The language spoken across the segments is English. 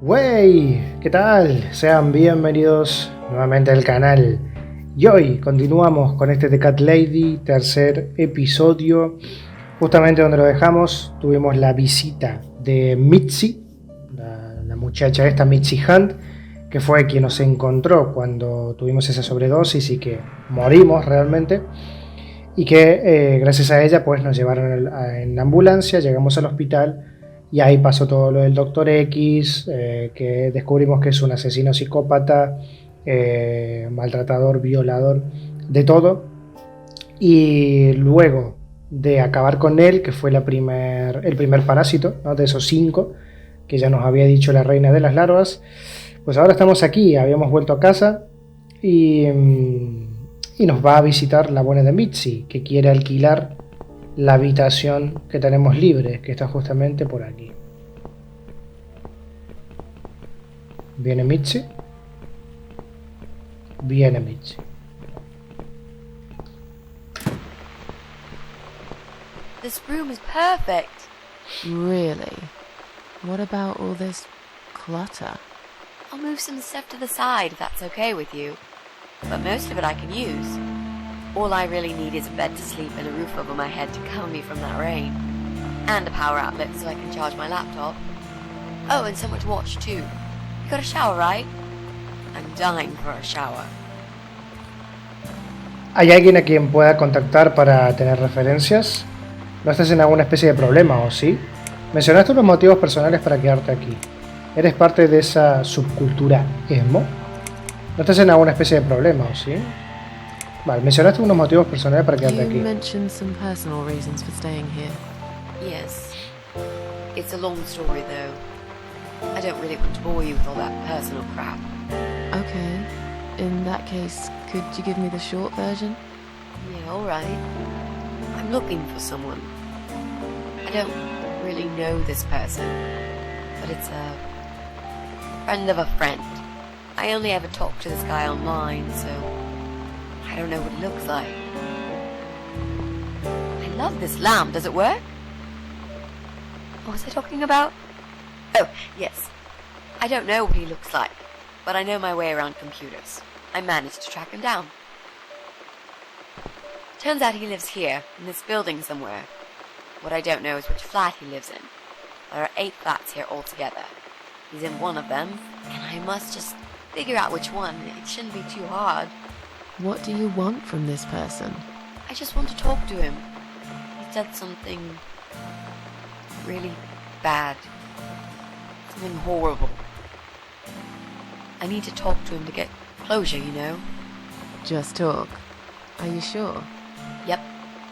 Wey, ¿qué tal? Sean bienvenidos nuevamente al canal. Y hoy continuamos con este The Cat Lady, tercer episodio. Justamente donde lo dejamos, tuvimos la visita de Mitzi, la muchacha esta, Mitzi Hunt, que fue quien nos encontró cuando tuvimos esa sobredosis y que morimos realmente. Y que gracias a ella pues nos llevaron en ambulancia, llegamos al hospital. Y ahí pasó todo lo del Dr. X, que descubrimos que es un asesino psicópata, maltratador, violador, de todo. Y luego de acabar con él, que fue el primer parásito, ¿no?, de esos 5, que ya nos había dicho la reina de las larvas, pues ahora estamos aquí, habíamos vuelto a casa y nos va a visitar la buena de Mitzi, que quiere alquilar la habitación que tenemos libre, que está justamente por aquí. ¿Viene Mitzi? Viene Mitzi. This room is perfect. Really? What about all this clutter? I'll move some stuff to the side if that's okay with you. But most of it I can use. All I really need is a bed to sleep and a roof over my head to cover me from that rain. And a power outlet so I can charge my laptop. Oh, and somewhere to watch too. You got a shower, right? I'm dying for a shower. ¿Hay alguien a quien pueda contactar para tener referencias? ¿No estás en alguna especie de problema, o sí? Mencionaste unos motivos personales para quedarte aquí. ¿Eres parte de esa subcultura emo? ¿No estás en alguna especie de problema, o sí? Vale, mencionaste unos motivos personales para quedarte aquí. You mentioned some personal reasons for staying here. Yes. It's a long story though. I don't really want to bore you with all that personal crap. Okay. In that case, could you give me the short version? Yeah, alright. I'm looking for someone. I don't really know this person, but it's a friend of a friend. I only ever talk to this guy online, so I don't know what he looks like. I love this lamp. Does it work? What was I talking about? Oh, yes. I don't know what he looks like, but I know my way around computers. I managed to track him down. Turns out he lives here, in this building somewhere. What I don't know is which flat he lives in. There are 8 flats here altogether. He's in one of them, and I must just figure out which one. It shouldn't be too hard. What do you want from this person? I just want to talk to him. He's done something really bad. Something horrible. I need to talk to him to get closure, you know? Just talk. Are you sure? Yep.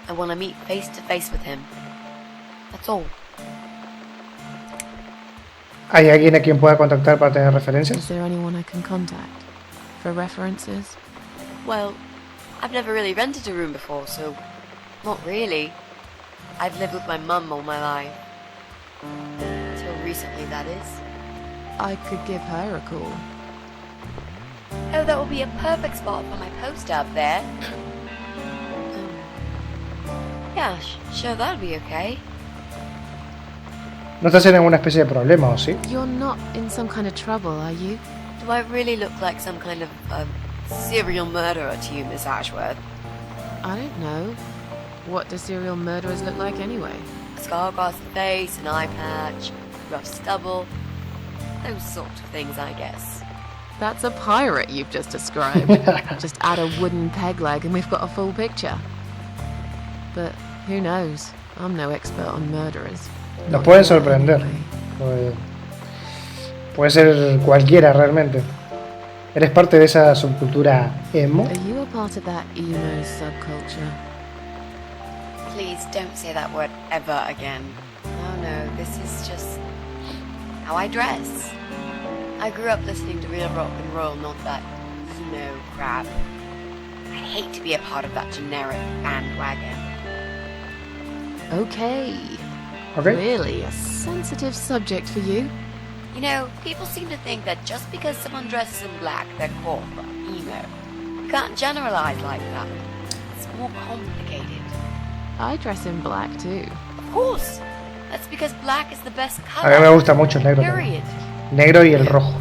I want to meet face to face with him. That's all. ¿Hay alguien a quien pueda contactar para tener referencias? Is there anyone I can contact for references? Well, I've never really rented a room before, so not really. I've lived with my mum all my life. Until recently, that is. I could give her a call. Oh, that would be a perfect spot for my poster up there. Yeah, sure, that would be okay. ¿No estás en alguna especie de problema, o sí? You're not in some kind of trouble, are you? Do I really look like some kind of serial murderer to you, Miss Ashworth? I don't know. What do serial murderers look like anyway? A scar across the face, an eye patch, rough stubble. Those sort of things, I guess. That's a pirate you've just described. Just add a wooden peg leg and we've got a full picture. But who knows? I'm no expert on murderers. Nos pueden sorprender. Puede ser cualquiera realmente. ¿Eres parte de esa subcultura emo? Are you a part of that emo subculture? Please don't say that word ever again. Oh no, this is just how I dress. I grew up listening to real rock and roll, not that emo crap. I hate to be a part of that generic bandwagon. Okay. Really, a sensitive subject for you. You know, people seem to think that just because someone dresses in black, they're called emo. You can't generalize like that. It's more complicated. I dress in black too. Of course. That's because black is the best A mí me color. gusta mucho el negro también. Period. Negro y el rojo.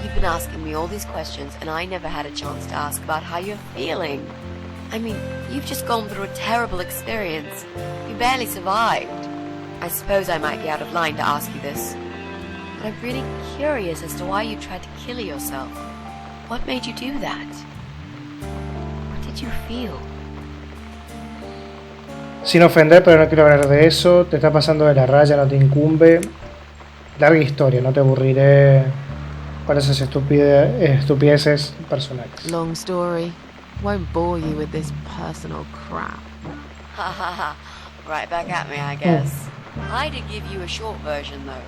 You've been asking me all these questions and I never had a chance to ask about how you're feeling. I mean, you've just gone through a terrible experience. You barely survived. I suppose I might be out of line to ask you this, but I'm really curious as to why you tried to kill yourself. What made you do that? What did you feel? Sin ofender, pero no quiero hablar de eso. Te está pasando de la raya, no te incumbe. Larga historia, no te aburriré con esas estupideces personales. Long story. Won't bore you with this personal crap. Ha ha ha. Right back at me, I guess. I did give you a short version, though.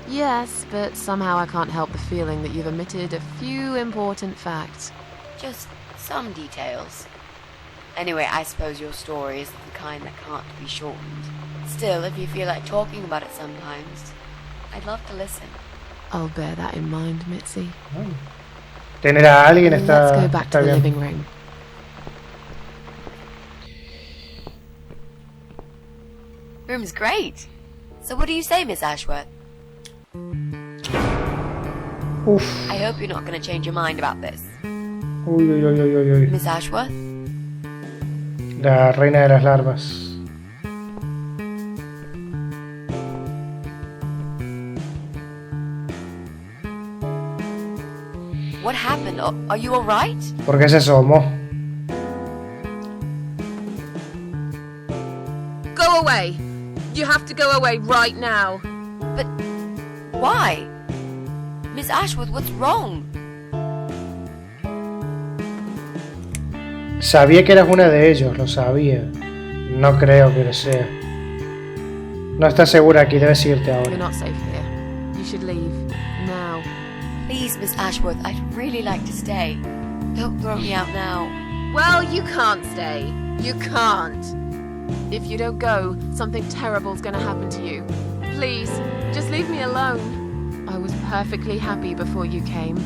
Yes, but somehow I can't help the feeling that you've omitted a few important facts. Just some details. Anyway, I suppose your story is the kind that can't be shortened. Still, if you feel like talking about it sometimes, I'd love to listen. I'll bear that in mind, Mitzi. Tener a alguien está, Let's go back está to the bien. living room. Room's great. So what do you say, Miss Ashworth? Uf. I hope you're not going to change your mind about this. Uy, uy, uy, uy, uy, uy. Miss Ashworth? La reina de las larvas. What happened? Are you alright? ¿Por qué se asomó? Go away! You have to go away right now. But why? Miss Ashworth, what's wrong? Sabía que eras una de ellos, lo sabía. No creo que lo sea. No estás segura aquí, debes irte You're ahora. not safe here. You should leave. Now. Please, Miss Ashworth, I'd really like to stay. Don't throw me out now. Well, you can't stay. You can't. If you don't go, something terrible's gonna happen to you. Please, just leave me alone. I was perfectly happy before you came.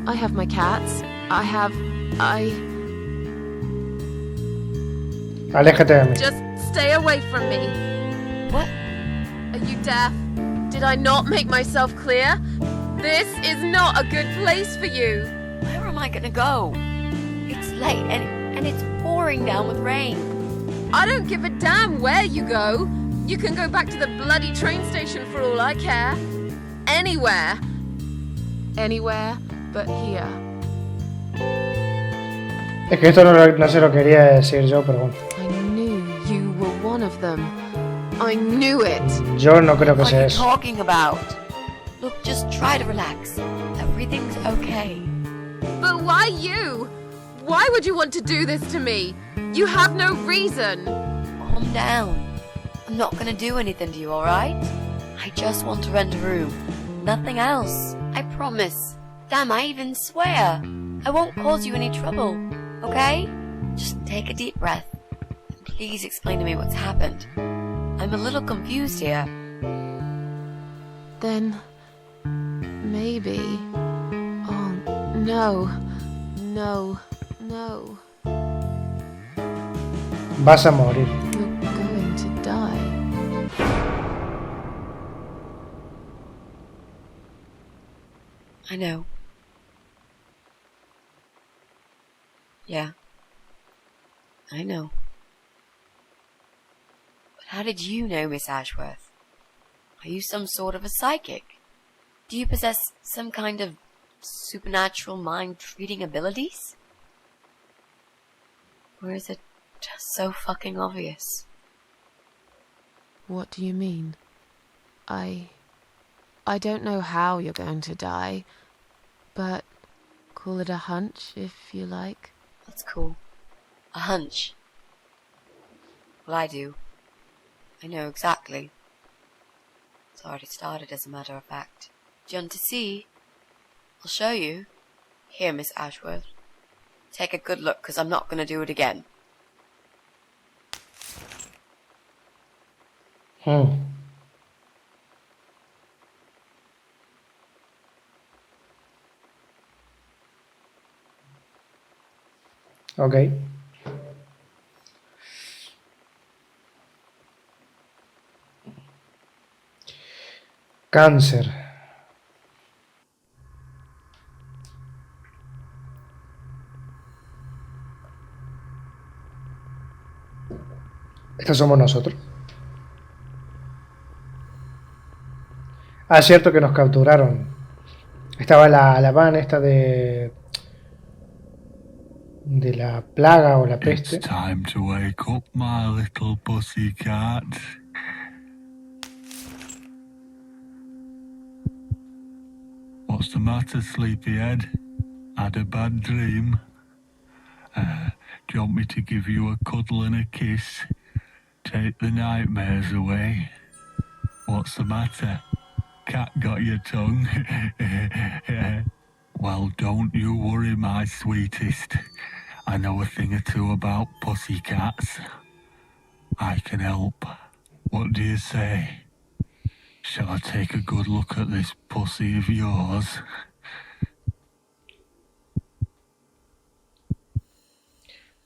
I have my cats. Aléjate de mí. Just stay away from me. What? Are you deaf? Did I not make myself clear? This is not a good place for you. Where am I gonna go? It's late and it's pouring down with rain. I don't give a damn where you go. You can go back to the bloody train station for all I care. Anywhere. Anywhere but here. Es que esto no se lo quería decir yo, pero bueno. I knew you were one of them. I knew it. Yo no creo que What sea are you eso. talking about? Look, just try to relax. Everything's okay. But why you? Why would you want to do this to me? You have no reason. Calm down. I'm not gonna do anything to you, alright? I just want to rent a room. Nothing else. I promise. Damn, I even swear. I won't cause you any trouble. Okay? Just take a deep breath. And please explain to me what's happened. I'm a little confused here. Then maybe. Oh no. No. No. Vas a morir. You're going to die. I know. Yeah. I know. But how did you know, Miss Ashworth? Are you some sort of a psychic? Do you possess some kind of supernatural mind-reading abilities? Or is it just so fucking obvious? What do you mean? I don't know how you're going to die, but call it a hunch if you like. That's cool. A hunch. Well, I do. I know exactly. It's already started, as a matter of fact. Do you want to see? I'll show you. Here, Miss Ashworth. Take a good look, because I'm not going to do it again. Ok. Cáncer. Estos somos nosotros. Ah, es cierto que nos capturaron. Estaba la van esta de la plaga o la peste. It's time to wake up, my little pussycat. What's the matter, sleepyhead? Had a bad dream? Do you want me to give you a cuddle and a kiss? Take the nightmares away? What's the matter? Cat got your tongue? Well, don't you worry, my sweetest. I know a thing or two about pussycats. I can help. What do you say? Shall I take a good look at this pussy of yours?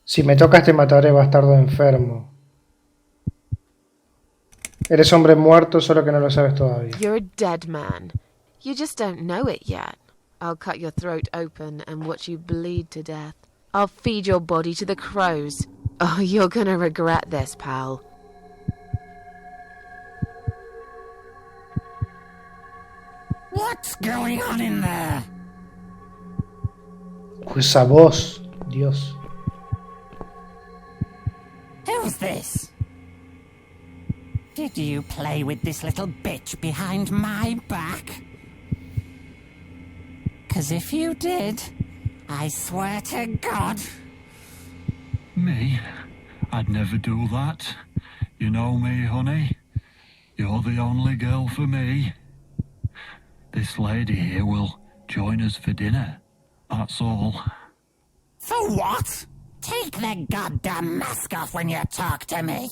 Si me tocas te mataré, bastardo enfermo. Eres hombre muerto, solo que no lo sabes todavía. You're a dead man. You just don't know it yet. I'll cut your throat open and watch you bleed to death. I'll feed your body to the crows. Oh, you're gonna regret this, pal. What's going on in there? Esa voz, Dios. Who's this? Did you play with this little bitch behind my back? 'Cause if you did, I swear to God... Me? I'd never do that. You know me, honey. You're the only girl for me. This lady here will join us for dinner. That's all. For what? Take the goddamn mask off when you talk to me.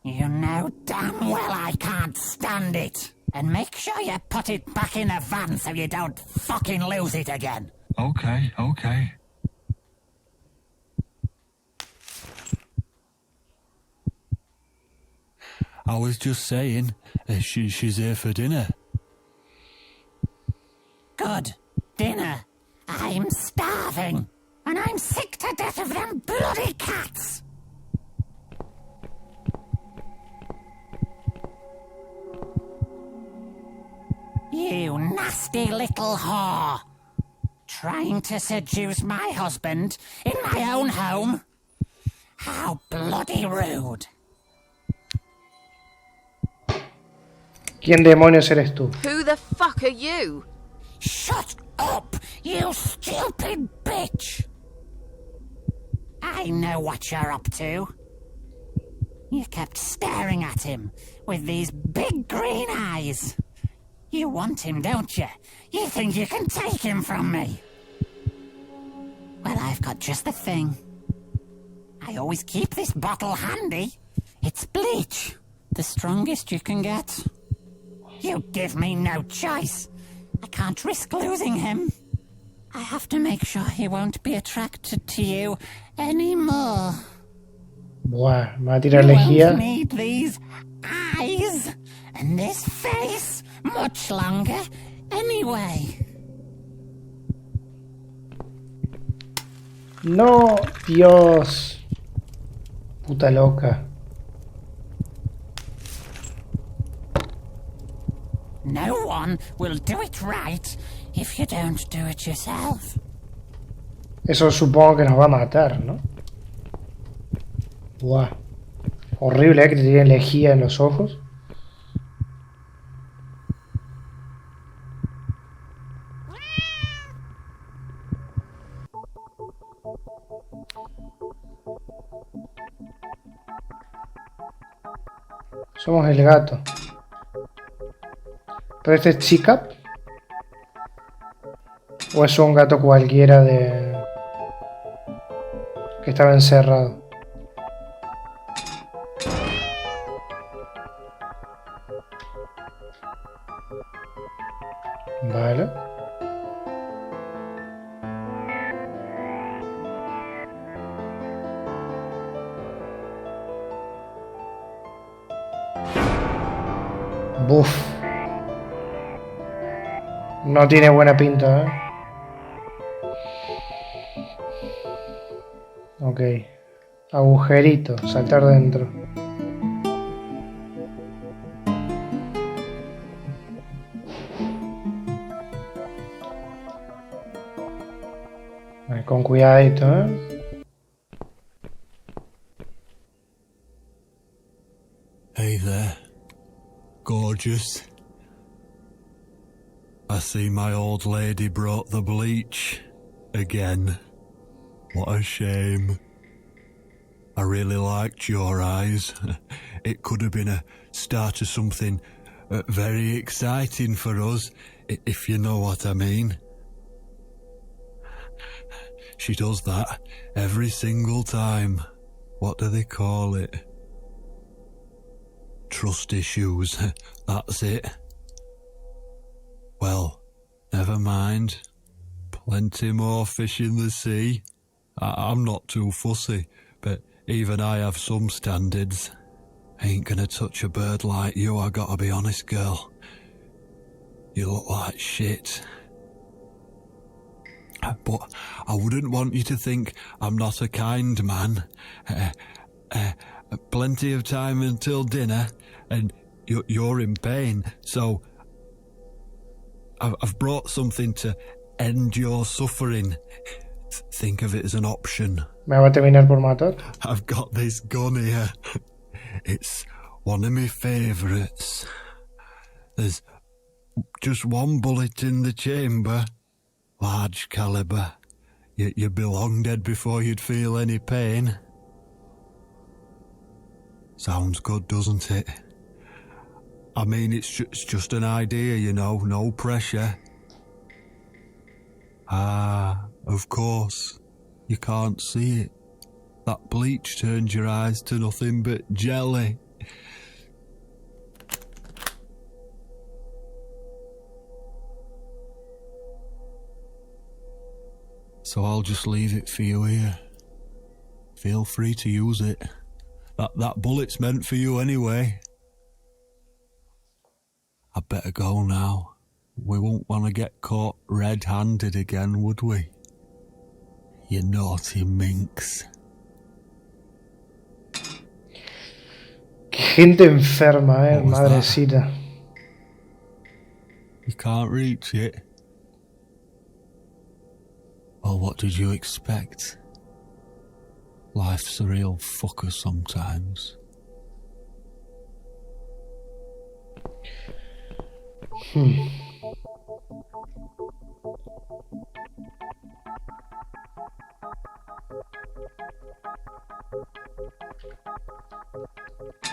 You know damn well I can't stand it. And make sure you put it back in the van so you don't fucking lose it again. Okay, okay. I was just saying, she's here for dinner. Good. Dinner. I'm starving. And I'm sick to death of them bloody cats. You nasty little whore. Trying to seduce my husband in my own home? How bloody rude. ¿Quién demonios eres tú? Who the fuck are you? Shut up, you stupid bitch! I know what you're up to. You kept staring at him with these big green eyes. You want him, don't you? You think you can take him from me? Well, I've got just the thing. I always keep this bottle handy. It's bleach, the strongest you can get. You give me no choice. I can't risk losing him. I have to make sure he won't be attracted to you anymore. Buah, me va a tirar You lejía. won't need these eyes and this face much longer anyway. No, Dios. Puta loca. No one will do it right if you don't do it yourself. Eso supongo que nos va a matar, ¿no? Buah. Horrible, ¿eh? Que te tienen lejía en los ojos. Somos el gato. ¿Pero este es chica? ¿O es un gato cualquiera de... que estaba encerrado? Vale. Buf. No tiene buena pinta, ¿eh? Ok. Agujerito, saltar dentro. Con cuidadito, ¿eh? Hey there, gorgeous. I see my old lady brought the bleach again. What a shame. I really liked your eyes. It could have been a start of something very exciting for us, if you know what I mean. She does that every single time. What do they call it? Trust issues, that's it. Well, never mind. Plenty more fish in the sea. I'm not too fussy, but even I have some standards. Ain't gonna touch a bird like you, I gotta be honest, girl. You look like shit. But I wouldn't want you to think I'm not a kind man. Plenty of time until dinner, and you're in pain, so I've brought something to end your suffering. Think of it as an option. Me va a terminar por matar. I've got this gun here. It's one of my favourites. There's just one bullet in the chamber. Large caliber. You'd be long dead before you'd feel any pain. Sounds good, doesn't it? I mean, it's just an idea, you know, no pressure. Ah, of course. You can't see it. That bleach turns your eyes to nothing but jelly. So I'll just leave it for you here. Feel free to use it. That bullet's meant for you anyway. I'd better go now. We won't want to get caught red-handed again, would we? You naughty minx. Gente enferma, What was madrecita. You can't reach it? Well, what did you expect? Life's a real fucker sometimes.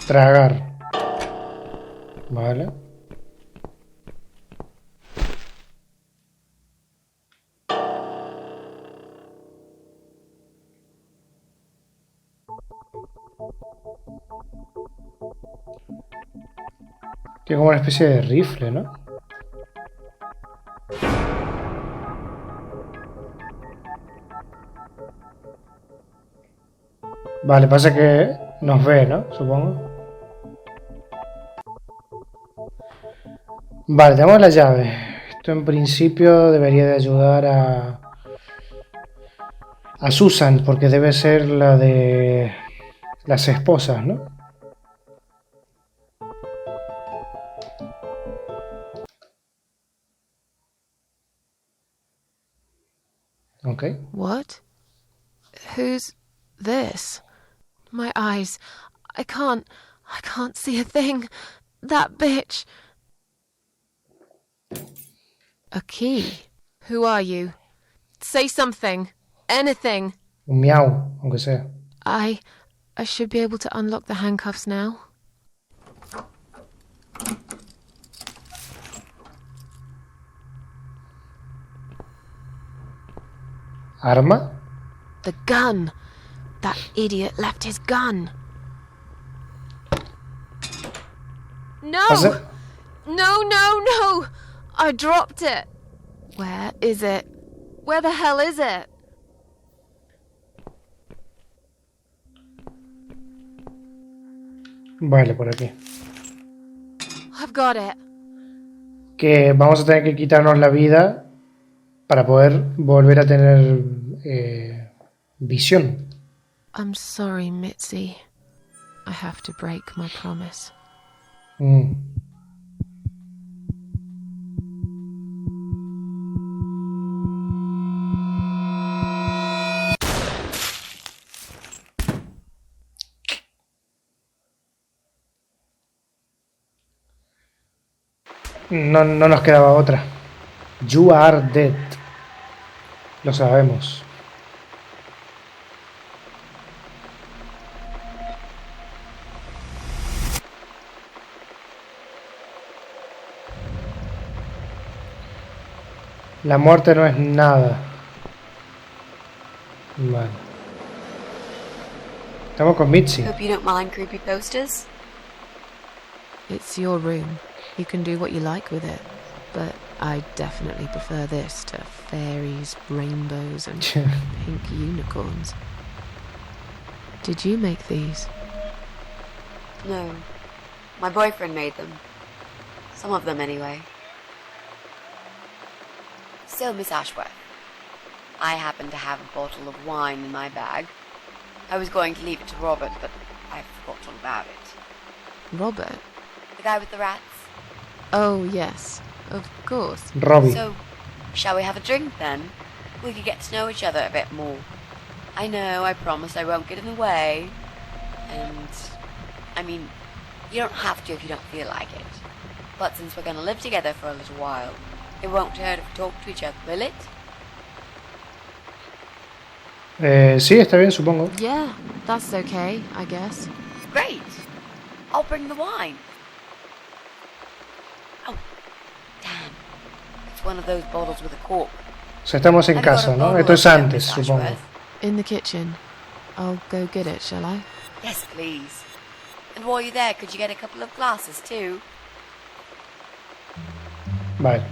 Tragar. Vale. Tiene como una especie de rifle, ¿no? Vale, pasa que nos ve, ¿no? Supongo. Vale, tenemos la llave. Esto en principio debería de ayudar a Susan, porque debe ser la de las esposas, ¿no? Okay. What? Who's this? My eyes. I can't see a thing. That bitch. A key. Who are you? Say something. Anything. Un miau, aunque sea. I should be able to unlock the handcuffs now. ¿Arma? The gun. That idiot left his gun. No! ¿Pasa? No! I dropped it. Where is it? Where the hell is it? Vale, por aquí. I've got it. Que vamos a tener que quitarnos la vida para poder volver a tener visión. I'm sorry, Mitzi. I have to break my promise. No nos quedaba otra. You are dead. Lo sabemos. La muerte no es nada. Vale. Estamos con Mitzi. Hope you don't mind creepy posters. It's your room. You can do what you like with it. But I definitely prefer this to fairies, rainbows, and pink unicorns. Did you make these? No. My boyfriend made them. Some of them, anyway. So, Miss Ashworth, I happen to have a bottle of wine in my bag. I was going to leave it to Robert, but I forgot all about it. Robert? The guy with the rats? Oh, yes. Of course. Robbie. So, shall we have a drink then? We could get to know each other a bit more. I know, I promise I won't get in the way. And, I mean, you don't have to if you don't feel like it. But since we're going to live together for a little while, it won't hurt if we talk to each other, will it? Sí, está bien, supongo. Yeah, that's okay, I guess. Great! I'll bring the wine. Oh, damn. It's one of those bottles with a cork. O sea, estamos en casa, ¿no? Esto es antes, supongo. In the kitchen. I'll go get it, shall I? Yes, please. And while you're there, could you get a couple of glasses too? Vale.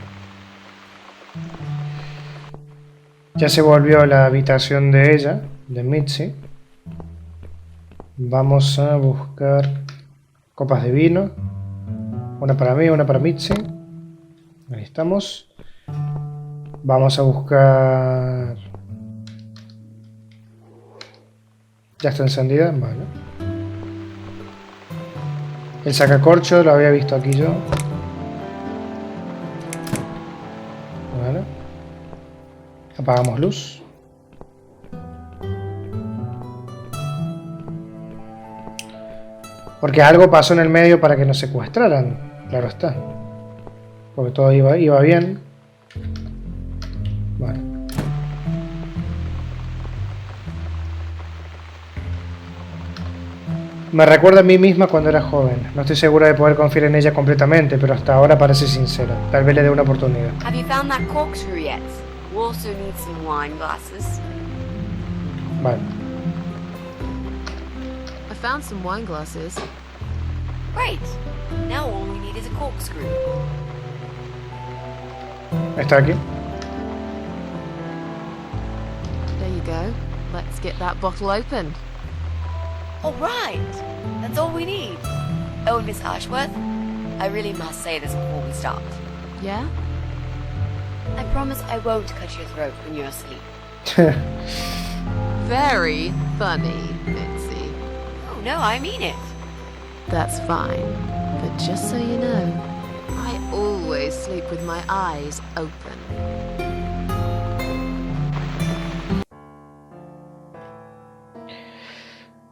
Ya se volvió a la habitación de ella, de Mitzi. Vamos a buscar copas de vino. Una para mí, una para Mitzi. Ahí estamos. Vamos a buscar... Ya está encendida, vale. El sacacorcho lo había visto aquí yo. Vale. Apagamos luz. Porque algo pasó en el medio para que nos secuestraran. Claro está. Porque todo iba bien. Vale. Me recuerda a mí misma cuando era joven. No estoy segura de poder confiar en ella completamente, pero hasta ahora parece sincera. Tal vez le dé una oportunidad. Have you found that corkscrew yet? We also need some wine glasses. Vale. I found some wine glasses. Great. Now all we need is a corkscrew. ¿Está aquí? There you go. Let's get that bottle opened. All right. That's all we need. Oh, Miss Ashworth, I really must say this before we start. Yeah? I promise I won't cut your throat when you're asleep. Very funny, Mitzi. Oh, no, I mean it. That's fine. But just so you know, I always sleep with my eyes open.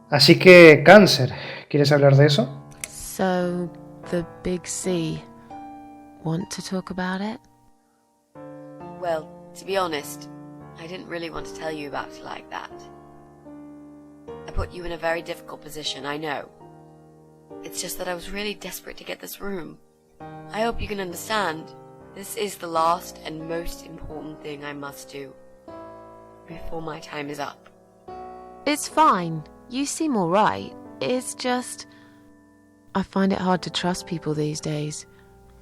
Así que, cáncer. ¿Quieres hablar de eso? So, the big C. Want to talk about it? Well, to be honest, I didn't really want to tell you about it like that. I put you in a very difficult position, I know. It's just that I was really desperate to get this room. I hope you can understand. This is the last and most important thing I must do before my time is up. It's fine. You seem alright. It's just... I find it hard to trust people these days.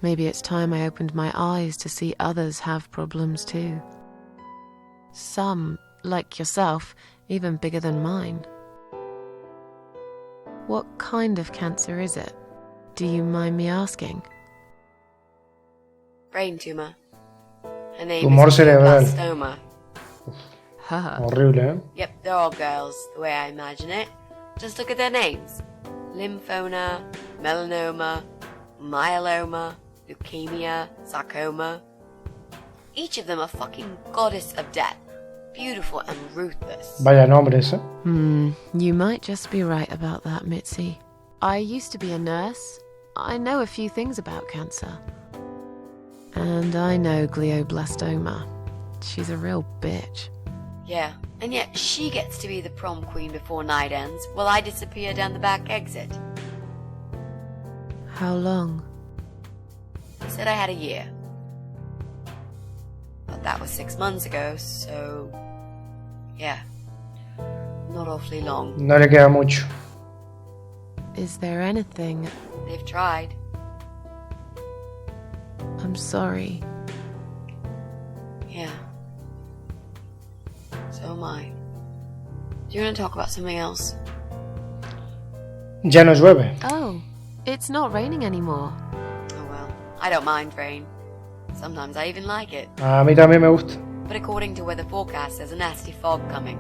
Maybe it's time I opened my eyes to see others have problems too. Some, like yourself, even bigger than mine. What kind of cancer is it? Do you mind me asking? Brain tumor. Her name Tumor is cerebral. glioblastoma. Haha. Horrible, ¿eh? Yep, they're all girls, the way I imagine it. Just look at their names. Lymphoma, melanoma, myeloma, leukemia, sarcoma. Each of them a fucking goddess of death. Beautiful and ruthless. Vaya nombres, ¿eh? You might just be right about that, Mitzi. I used to be a nurse. I know a few things about cancer. And I know glioblastoma. She's a real bitch. Yeah, and yet she gets to be the prom queen before night ends, while I disappear down the back exit. How long? He said I had a year. But that was 6 months ago, so... yeah. Not awfully long. No le queda mucho. Is there anything? They've tried. I'm sorry. Yeah. So am I. Do you want to talk about something else? Ya no llueve. Oh, it's not raining anymore. Oh well, I don't mind rain. Sometimes I even like it. A mí también me gusta. But according to weather forecast, there's a nasty fog coming.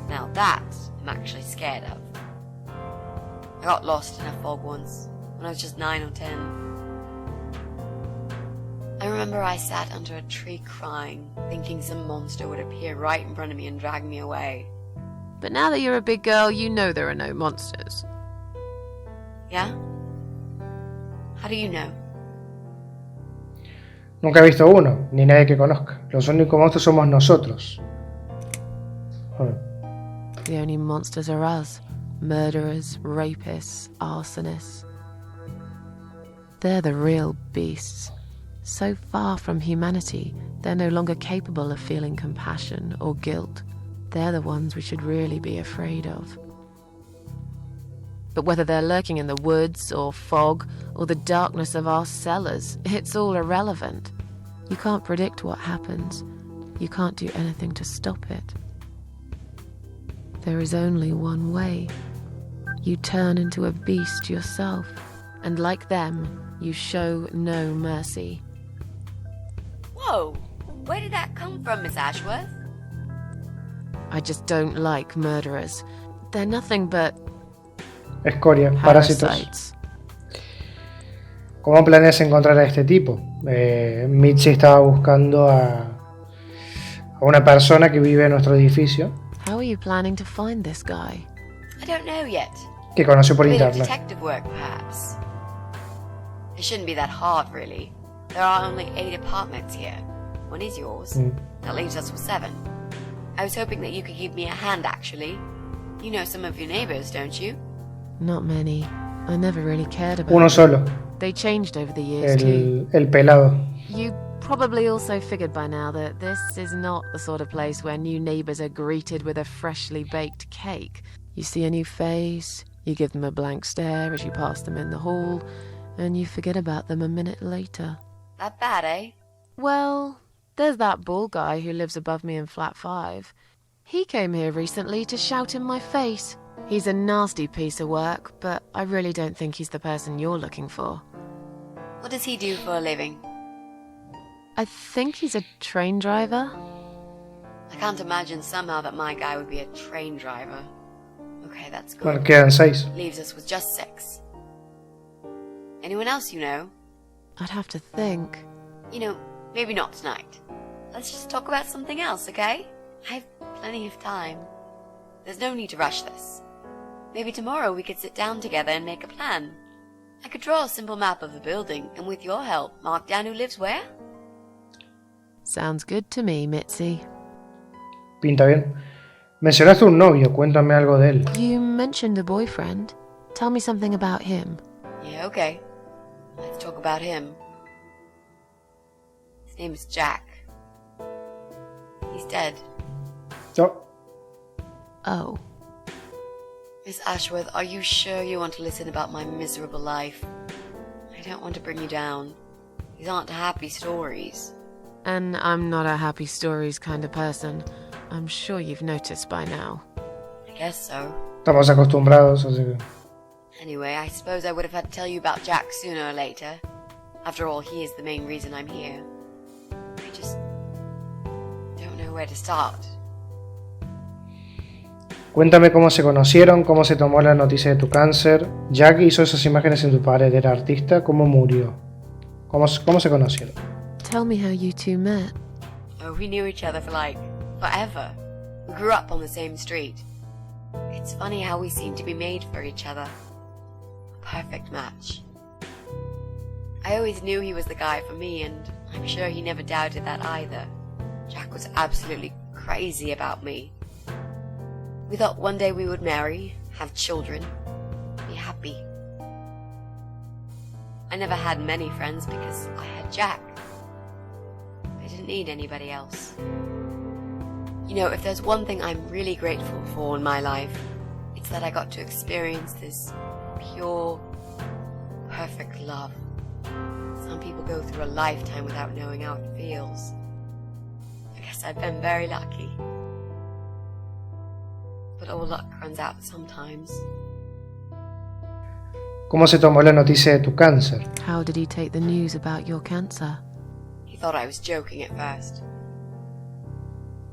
Now that I'm actually scared of. I got lost in a fog once, when I was just 9 or 10. I remember I sat under a tree crying, thinking some monster would appear right in front of me and drag me away. But now that you're a big girl, you know there are no monsters. Yeah? How do you know? Nunca he visto uno, ni nadie que conozca. Los únicos monstruos somos nosotros. The only monsters are us. Murderers, rapists, arsonists. They're the real beasts. So far from humanity, they're no longer capable of feeling compassion or guilt. They're the ones we should really be afraid of. But whether they're lurking in the woods or fog or the darkness of our cellars, it's all irrelevant. You can't predict what happens. You can't do anything to stop it. There is only one way. You turn into a beast yourself, and like them, you show no mercy. Whoa! Where did that come from, Miss Ashworth? I just don't like murderers. They're nothing but Escoria, parásitos. parasites. ¿Cómo planeas encontrar a este tipo? Mitzi estaba buscando a una persona que vive en nuestro edificio. How are you planning to find this guy? I don't know yet. Que conoció por A bit of internet. detective work, perhaps. It shouldn't be that hard, really. There are only 8 apartments here. One is yours. That leaves us with 7. I was hoping that you could give me a hand, actually. You know some of your neighbors, don't you? Not many. I never really cared about Uno them. solo, They changed over the years, too. el pelado. You probably also figured by now that this is not the sort of place where new neighbors are greeted with a freshly baked cake. You see a new face, you give them a blank stare as you pass them in the hall, and you forget about them a minute later. That bad, eh? Well, there's that bald guy who lives above me in flat 5. He came here recently to shout in my face. He's a nasty piece of work, but I really don't think he's the person you're looking for. What does he do for a living? I think he's a train driver. I can't imagine somehow that my guy would be a train driver. Okay, that's good. Bueno, quedan 6. Leaves us with just 6. Anyone else you know? I'd have to think. You know, maybe not tonight. Let's just talk about something else, okay? I have plenty of time. There's no need to rush this. Maybe tomorrow we could sit down together and make a plan. I could draw a simple map of the building, and with your help, mark down who lives where. Sounds good to me, Mitzi. Pinta bien. Mencionaste un novio, cuéntame algo de él. You mentioned a boyfriend. Tell me something about him. Yeah, okay. Let's talk about him. His name is Jack. He's dead. Oh, Oh. Miss Ashworth, are you sure you want to listen about my miserable life? I don't want to bring you down. These aren't happy stories. And I'm not a happy stories kind of person. I'm sure you've noticed by now. I guess so. estamos acostumbrados, así que... Anyway, I suppose I would have had to tell you about Jack sooner or later. After all, he is the main reason I'm here. I just don't know where to start. Cuéntame cómo se conocieron, cómo se tomó la noticia de tu cáncer. Jack hizo esas imágenes en tu pared, era artista, ¿cómo murió? ¿Cómo se conocieron? Tell me how you two met. Oh, we knew each other for forever. We grew up on the same street. It's funny how we seem to be made for each other. A perfect match. I always knew he was the guy for me, and I'm sure he never doubted that either. Jack was absolutely crazy about me. We thought one day we would marry, have children, be happy. I never had many friends because I had Jack. I didn't need anybody else. You know, if there's one thing I'm really grateful for in my life, it's that I got to experience this pure, perfect love. Some people go through a lifetime without knowing how it feels. I guess I've been very lucky. But all luck runs out sometimes. ¿Cómo se tomó la noticia de tu cáncer? How did he take the news about your cancer? He thought I was joking at first.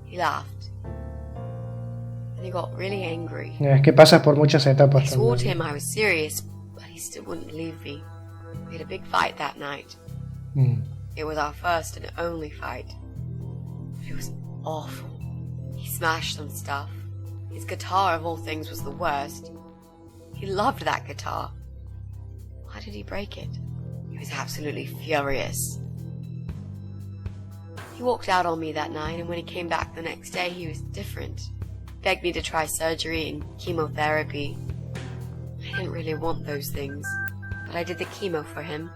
He laughed. And he got really angry. Es que pasas por muchas I etapas swore to también. him I was serious, but he still wouldn't believe me. We had a big fight that night. It was our first and only fight. It was awful. He smashed some stuff. His guitar, of all things, was the worst. He loved that guitar. Why did he break it? He was absolutely furious. He walked out on me that night, and when he came back the next day, he was different. Begged me to try surgery and chemotherapy. I didn't really want those things, but I did the chemo for him.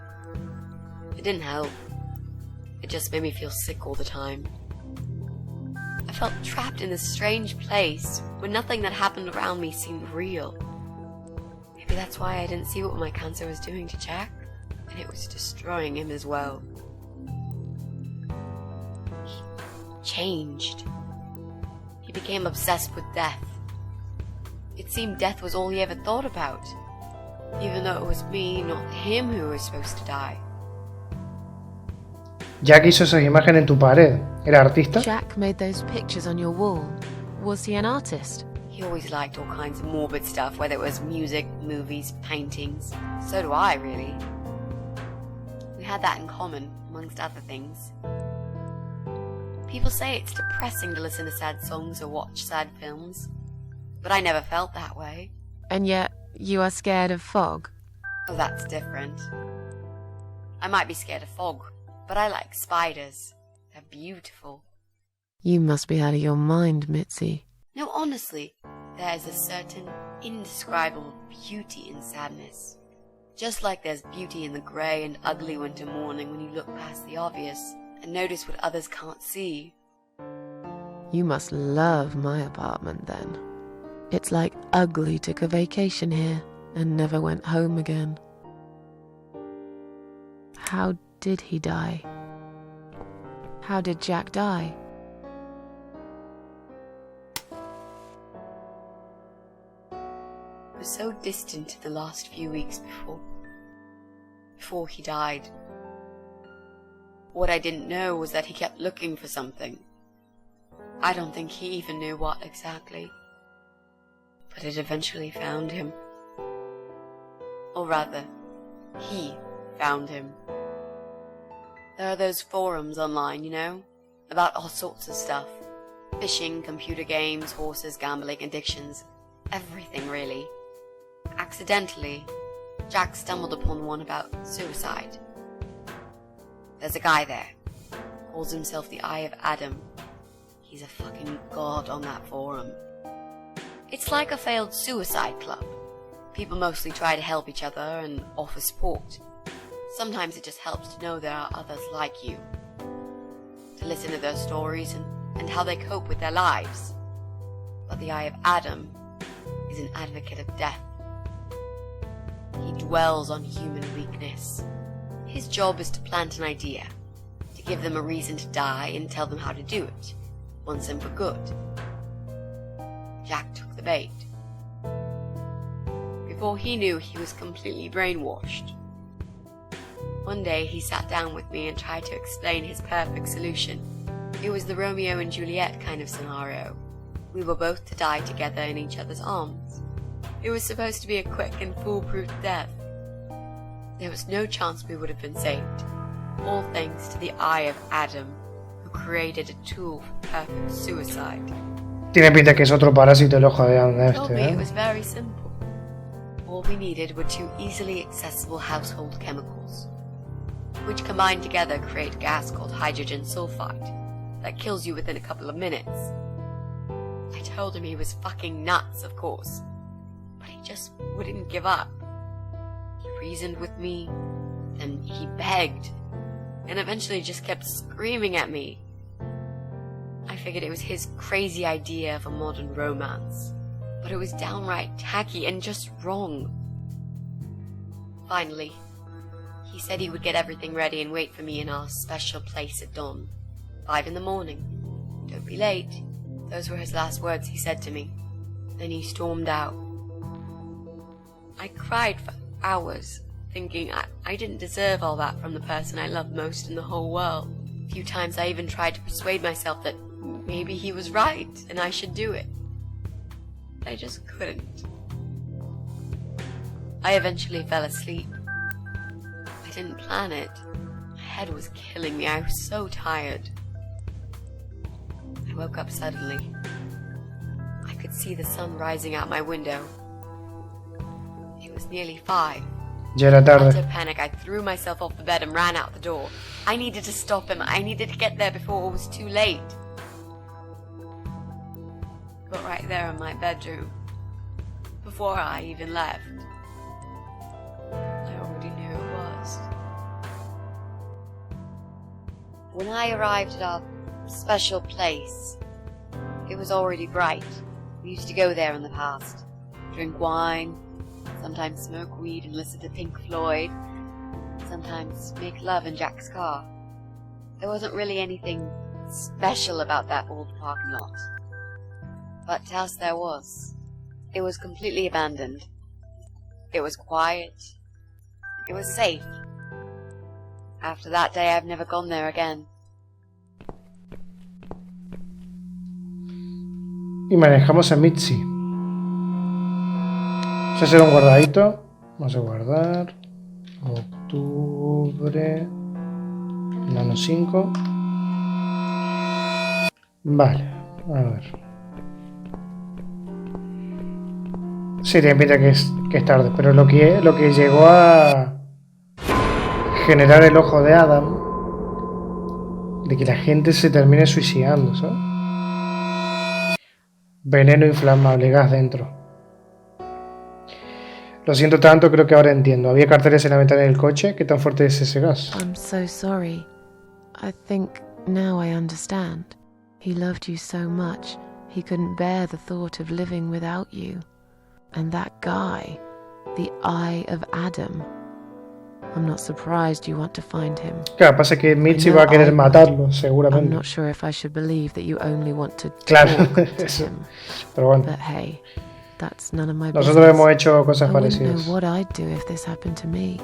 It didn't help. It just made me feel sick all the time. I felt trapped in this strange place where nothing that happened around me seemed real. Maybe that's why I didn't see what my cancer was doing to Jack, and it was destroying him as well. He changed. He became obsessed with death. It seemed death was all he ever thought about, even though it was me, not him, who was supposed to die. Jack hizo esas imágenes en tu pared. ¿Era artista? Jack made those pictures on your wall. Was he an artist? He always liked all kinds of morbid stuff, whether it was music, movies, paintings. So do I, really. We had that in common, amongst other things. People say it's depressing to listen to sad songs or watch sad films, but I never felt that way. And yet, you are scared of fog? Oh, that's different. I might be scared of fog, but I like spiders. They're beautiful. You must be out of your mind, Mitzi. No, honestly, there is a certain indescribable beauty in sadness. Just like there's beauty in the grey and ugly winter morning when you look past the obvious and notice what others can't see. You must love my apartment then. It's like Ugly took a vacation here and never went home again. How did he die? How did Jack die? It was so distant to the last few weeks before he died. What I didn't know was that he kept looking for something. I don't think he even knew what exactly. But it eventually found him. Or rather, he found him. There are those forums online, you know, about all sorts of stuff. Fishing, computer games, horses, gambling, addictions, everything really. Accidentally, Jack stumbled upon one about suicide. There's a guy there, calls himself the Eye of Adam. He's a fucking god on that forum. It's like a failed suicide club. People mostly try to help each other and offer support. Sometimes it just helps to know there are others like you. To listen to their stories and how they cope with their lives. But the Eye of Adam is an advocate of death. He dwells on human weakness. His job is to plant an idea, to give them a reason to die and tell them how to do it, once and for good. Jack took the bait. Before he knew, he was completely brainwashed. One day he sat down with me and tried to explain his perfect solution. It was the Romeo and Juliet kind of scenario. We were both to die together in each other's arms. It was supposed to be a quick and foolproof death. There was no chance we would have been saved. All thanks to the Eye of Adam, who created a tool for perfect suicide. Tiene pinta que es otro parásito el ojo de He told este, me it ¿eh? was very simple. All we needed were 2 easily accessible household chemicals. which combined together create a gas called hydrogen sulfide that kills you within a couple of minutes. I told him he was fucking nuts, of course, but he just wouldn't give up. He reasoned with me, then he begged, and eventually just kept screaming at me. I figured it was his crazy idea of a modern romance, but it was downright tacky and just wrong. Finally, he said he would get everything ready and wait for me in our special place at dawn, 5 in the morning. Don't be late. Those were his last words he said to me. Then he stormed out. I cried for hours, thinking I didn't deserve all that from the person I loved most in the whole world. A few times I even tried to persuade myself that maybe he was right and I should do it. I just couldn't. I eventually fell asleep. I didn't plan it. My head was killing me. I was so tired. I woke up suddenly. I could see the sun rising out my window. It was nearly 5. Ya era tarde. Utter panic, I threw myself off the bed and ran out the door. I needed to stop him. I needed to get there before it was too late. But right there in my bedroom, before I even left, I already knew it was. When I arrived at our special place, it was already bright. We used to go there in the past, drink wine, sometimes smoke weed and listen to Pink Floyd, sometimes make love in Jack's car. There wasn't really anything special about that old parking lot. But to us there was. It was completely abandoned. It was quiet. It was safe. After that day I've never gone there again. Y manejamos a Mitzi. Vamos a hacer un guardadito. Vamos a guardar. Octubre. Nano 5. Vale. A ver. Sí, tiene pinta que es tarde. Pero lo que llegó a generar el ojo de Adam, de que la gente se termine suicidando, ¿sabes? Veneno inflamable, gas dentro. Lo siento tanto, creo que ahora entiendo. Había carteles en la ventana del coche. ¿Qué tan fuerte es ese gas? I'm so sorry. I think now I understand. He loved you so much, he couldn't bear the thought of living without you. And that guy, the Eye of Adam. I'm not surprised you want to find him. Claro, pasa que Mitzi va a querer matarlo, seguramente. I'm not sure if I should believe that you only want to Claro, talk to eso. him. Pero bueno. But hey, that's none of my business. Nosotros hemos hecho cosas I wouldn't parecidas. know what I'd do if this happened to me.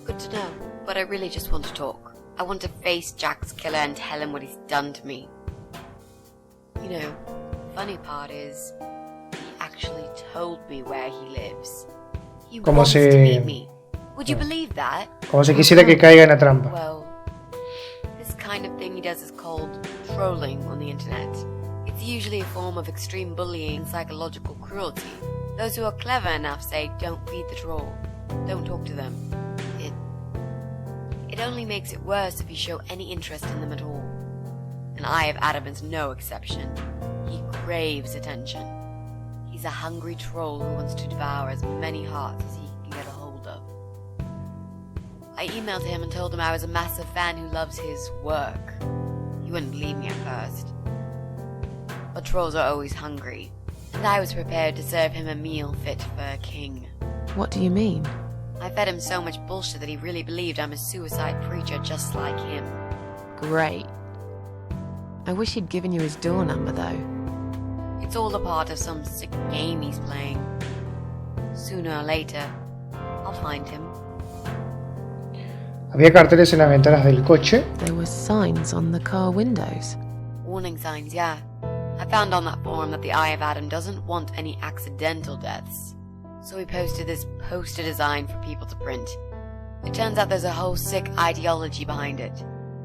Good to know, but I really just want to talk. I want to face Jack's killer and tell him what he's done to me. You know, the funny part is, he actually told me where he lives. He Como wants si- to meet me. Would you believe that? Como si quisiera que caiga en la trampa. Well, this kind of thing he does is called trolling on the internet. It's usually a form of extreme bullying and psychological cruelty. Those who are clever enough say, don't feed the troll. Don't talk to them. It only makes it worse if you show any interest in them at all. And Eye of Adam is no exception. He craves attention. He's a hungry troll who wants to devour as many hearts as he can get a hold of. I emailed him and told him I was a massive fan who loves his work. He wouldn't believe me at first. But trolls are always hungry, and I was prepared to serve him a meal fit for a king. What do you mean? I fed him so much bullshit that he really believed I'm a suicide preacher just like him. Great. I wish he'd given you his door number, though. It's all a part of some sick game he's playing. Sooner or later, I'll find him. Había carteles en las ventanas del coche. There were signs on the car windows. Warning signs, yeah. I found on that forum that the Eye of Adam doesn't want any accidental deaths. So we posted this poster design for people to print. It turns out there's a whole sick ideology behind it.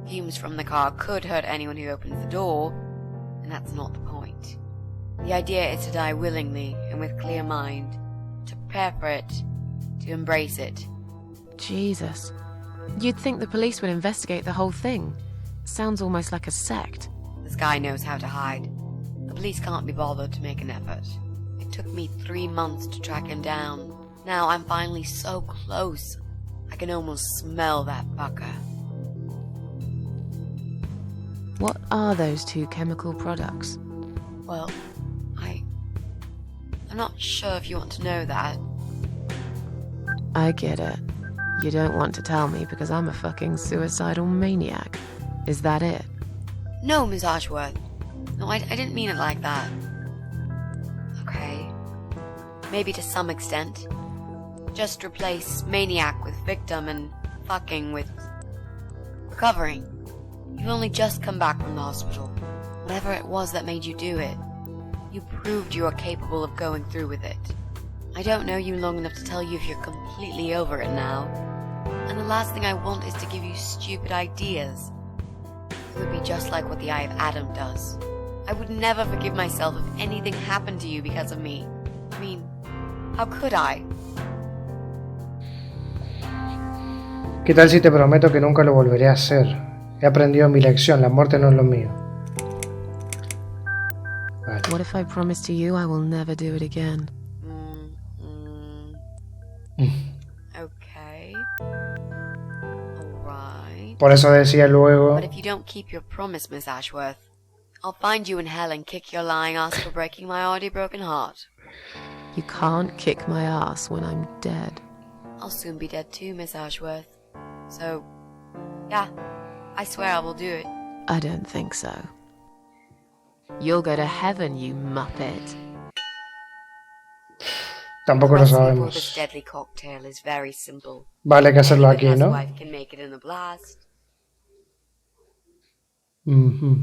Fumes from the car could hurt anyone who opens the door, and that's not the point. The idea is to die willingly and with clear mind, to prepare for it, to embrace it. Jesus. You'd think the police would investigate the whole thing. Sounds almost like a sect. This guy knows how to hide. The police can't be bothered to make an effort. It took me 3 months to track him down. Now I'm finally so close. I can almost smell that fucker. What are those 2 chemical products? Well, I'm not sure if you want to know that. I get it. You don't want to tell me because I'm a fucking suicidal maniac. Is that it? No, Miss Ashworth. No, I didn't mean it like that. Okay. Maybe to some extent. Just replace maniac with victim and fucking with recovering. You've only just come back from the hospital. Whatever it was that made you do it, you proved you are capable of going through with it. I don't know you long enough to tell you if you're completely over it now. And the last thing I want is to give you stupid ideas. It would be just like what the Eye of Adam does. I would never forgive myself if anything happened to you because of me. I mean, how could I? ¿Qué tal si te prometo que nunca lo volveré a hacer? He aprendido mi lección, la muerte no es lo mío. Vale. What if I promise to you I will never do it again? Okay. Alright. Por eso decía luego... But if you don't keep your promise, Miss Ashworth, I'll find you in hell and kick your lying ass for breaking my already broken heart. You can't kick my ass when I'm dead. I'll soon be dead too, Miss Ashworth. So, yeah, I swear I will do it. I don't think so. You'll go to heaven, you muppet. Tampoco lo Recipe for this sabemos. deadly cocktail is very simple. Vale, hay que hacerlo Any aquí, good ¿no? housewife can make it in a blast. Ujú.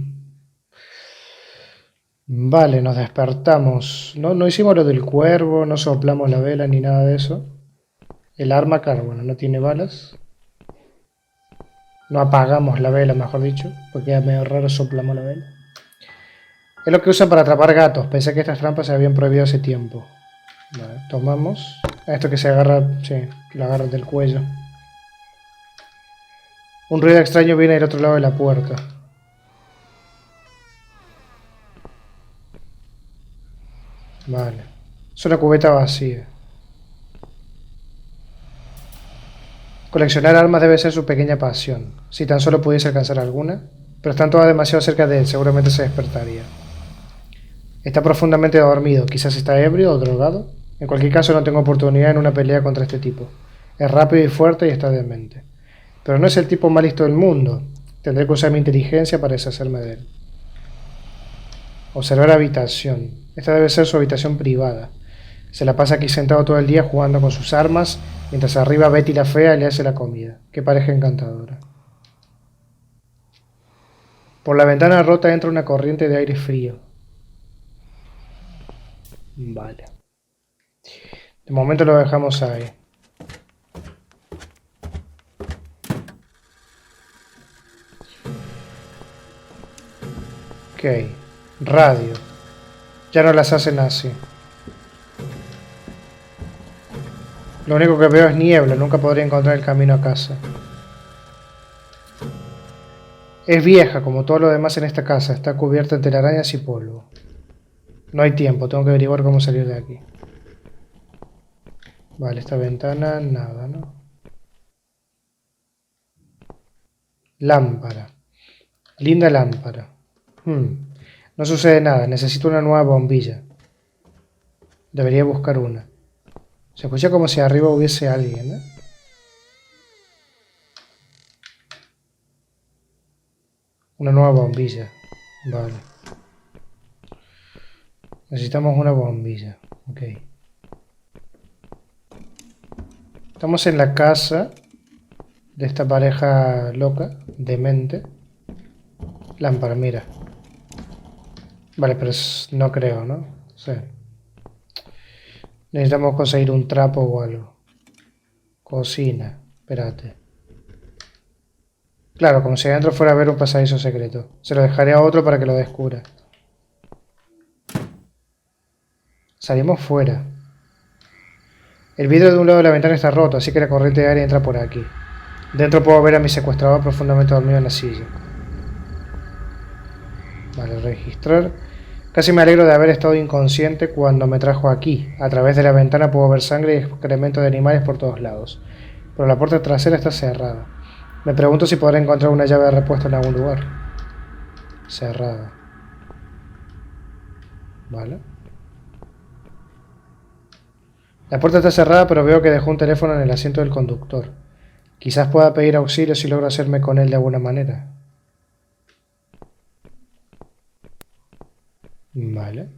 Vale, nos despertamos. No hicimos lo del cuervo, no soplamos la vela ni nada de eso. El arma, claro, bueno, no tiene balas. No apagamos la vela, mejor dicho, porque era medio raro soplamos la vela. Es lo que usan para atrapar gatos. Pensé que estas trampas se habían prohibido hace tiempo. Vale, tomamos. Esto que se agarra, sí, que lo agarras del cuello. Un ruido extraño viene del otro lado de la puerta. Vale. Es una cubeta vacía. Coleccionar armas debe ser su pequeña pasión. Si tan solo pudiese alcanzar alguna. Pero están todas demasiado cerca de él, seguramente se despertaría. Está profundamente dormido, quizás está ebrio o drogado. En cualquier caso no tengo oportunidad en una pelea contra este tipo. Es rápido y fuerte y está demente. Pero no es el tipo más listo del mundo. Tendré que usar mi inteligencia para deshacerme de él. Observar habitación. Esta debe ser su habitación privada. Se la pasa aquí sentado todo el día jugando con sus armas, mientras arriba Betty la fea le hace la comida. Qué pareja encantadora. Por la ventana rota entra una corriente de aire frío. Vale. De momento lo dejamos ahí. Ok. Radio. Ya no las hacen así. Lo único que veo es niebla. Nunca podría encontrar el camino a casa. Es vieja, como todo lo demás en esta casa. Está cubierta de telarañas y polvo. No hay tiempo, tengo que averiguar cómo salir de aquí. Vale, esta ventana, nada, ¿no? Lámpara. Linda lámpara. No sucede nada, necesito una nueva bombilla. Debería buscar una. Se escucha como si arriba hubiese alguien, ¿eh? Una nueva bombilla. Vale. Necesitamos una bombilla. Ok. Estamos en la casa de esta pareja loca, demente. Lámpara, mira. Vale, pero no creo, ¿no? Sí. Necesitamos conseguir un trapo o algo. Cocina. Espérate. Claro, como si adentro fuera a haber un pasadizo secreto. Se lo dejaré a otro para que lo descubra. Salimos fuera. El vidrio de un lado de la ventana está roto, así que la corriente de aire entra por aquí. Dentro puedo ver a mi secuestrador profundamente dormido en la silla. Vale, registrar. Casi me alegro de haber estado inconsciente cuando me trajo aquí. A través de la ventana puedo ver sangre y excrementos de animales por todos lados. Pero la puerta trasera está cerrada. Me pregunto si podré encontrar una llave de repuesto en algún lugar. Cerrada. Vale. La puerta está cerrada, pero veo que dejó un teléfono en el asiento del conductor. Quizás pueda pedir auxilio si logro hacerme con él de alguna manera. Vale.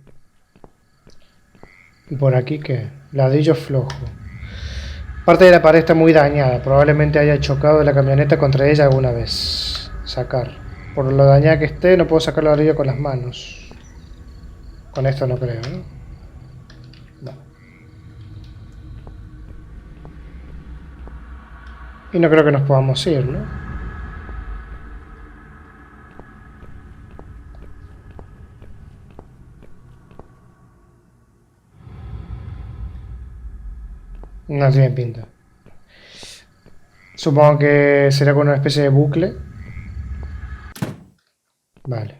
¿Y por aquí qué? Ladrillo flojo. Parte de la pared está muy dañada. Probablemente haya chocado la camioneta contra ella alguna vez. Sacar. Por lo dañada que esté, no puedo sacar el ladrillo con las manos. Con esto no creo, ¿no? No. Y no creo que nos podamos ir, ¿no? No tiene pinta. Supongo que será con una especie de bucle. Vale.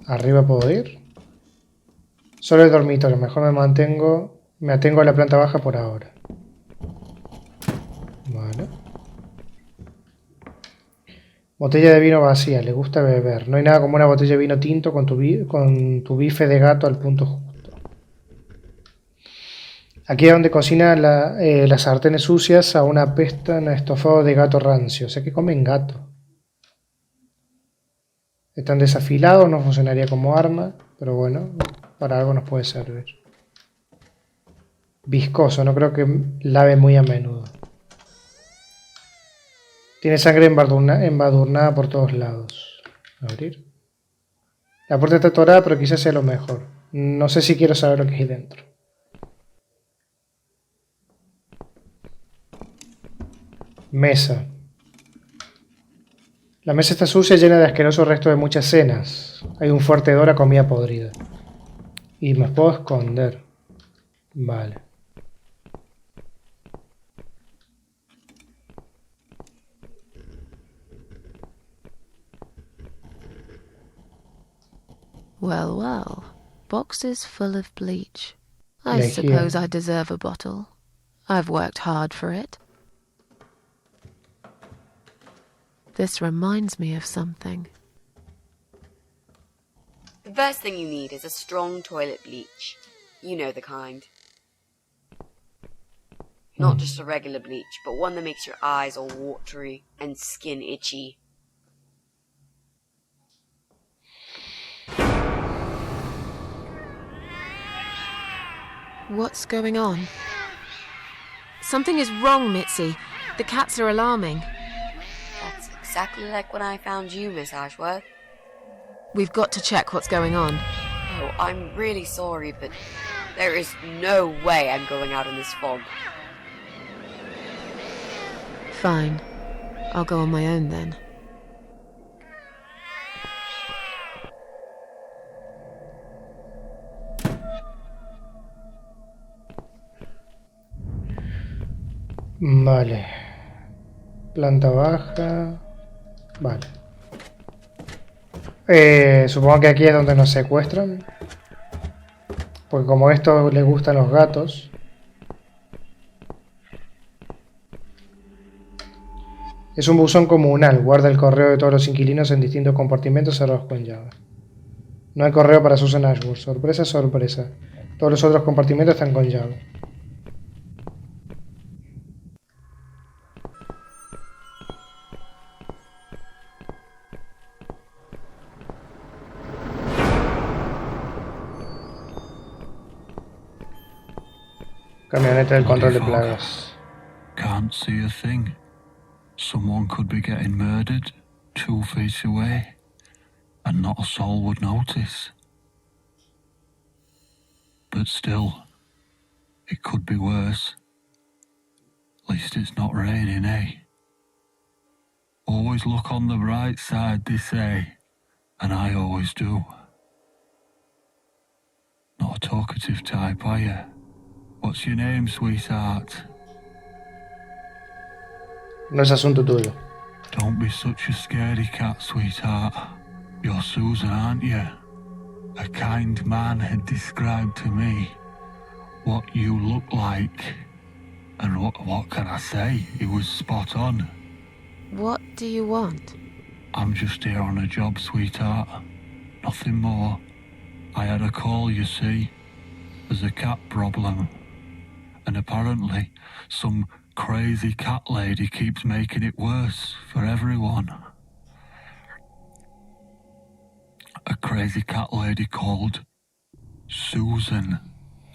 ¿Arriba puedo ir? Solo el dormitorio. Mejor me atengo a la planta baja por ahora. Vale. Botella de vino vacía. Le gusta beber. No hay nada como una botella de vino tinto con tu bife de gato al punto justo. Aquí es donde cocina las sartenes sucias. Aún apestan a estofado de gato rancio. O sea que comen gato. Están desafilados. No funcionaría como arma. Pero bueno, para algo nos puede servir. Viscoso. No creo que lave muy a menudo. Tiene sangre embadurnada por todos lados. Abrir. La puerta está atorada, pero quizás sea lo mejor. No sé si quiero saber lo que hay dentro. Mesa. La mesa está sucia, llena de asquerosos restos de muchas cenas. Hay un fuerte hedor a comida podrida. Y me puedo esconder. Vale. Well, well. Boxes full of bleach. I Lejía. suppose I deserve a bottle. I've worked hard for it. This reminds me of something. The first thing you need is a strong toilet bleach. You know the kind. Not just a regular bleach, but one that makes your eyes all watery and skin itchy. What's going on? Something is wrong, Mitzi. The cats are alarming. That's exactly like when I found you, Miss Ashworth. We've got to check what's going on. Oh, I'm really sorry, but there is no way I'm going out in this fog. Fine. I'll go on my own then. Vale. Planta baja. Vale. Supongo que aquí es donde nos secuestran. Porque como esto les gustan los gatos. Es un buzón comunal. Guarda el correo de todos los inquilinos en distintos compartimentos cerrados con llave. No hay correo para Susan Ashworth. Sorpresa, sorpresa. Todos los otros compartimentos están con llave. Camioneta del control de plagas. Can't see a thing. Someone could be getting murdered 2 feet away, and not a soul would notice. But still, it could be worse. At least it's not raining, eh? Always look on the bright side, they say, and I always do. Not a talkative type, are you? What's your name, sweetheart? No es asunto tuyo. Don't be such a scaredy cat, sweetheart. You're Susan, aren't you? A kind man had described to me what you look like. And what can I say? He was spot on. What do you want? I'm just here on a job, sweetheart. Nothing more. I had a call, you see. There's a cat problem. And apparently, some crazy cat lady keeps making it worse for everyone. A crazy cat lady called Susan,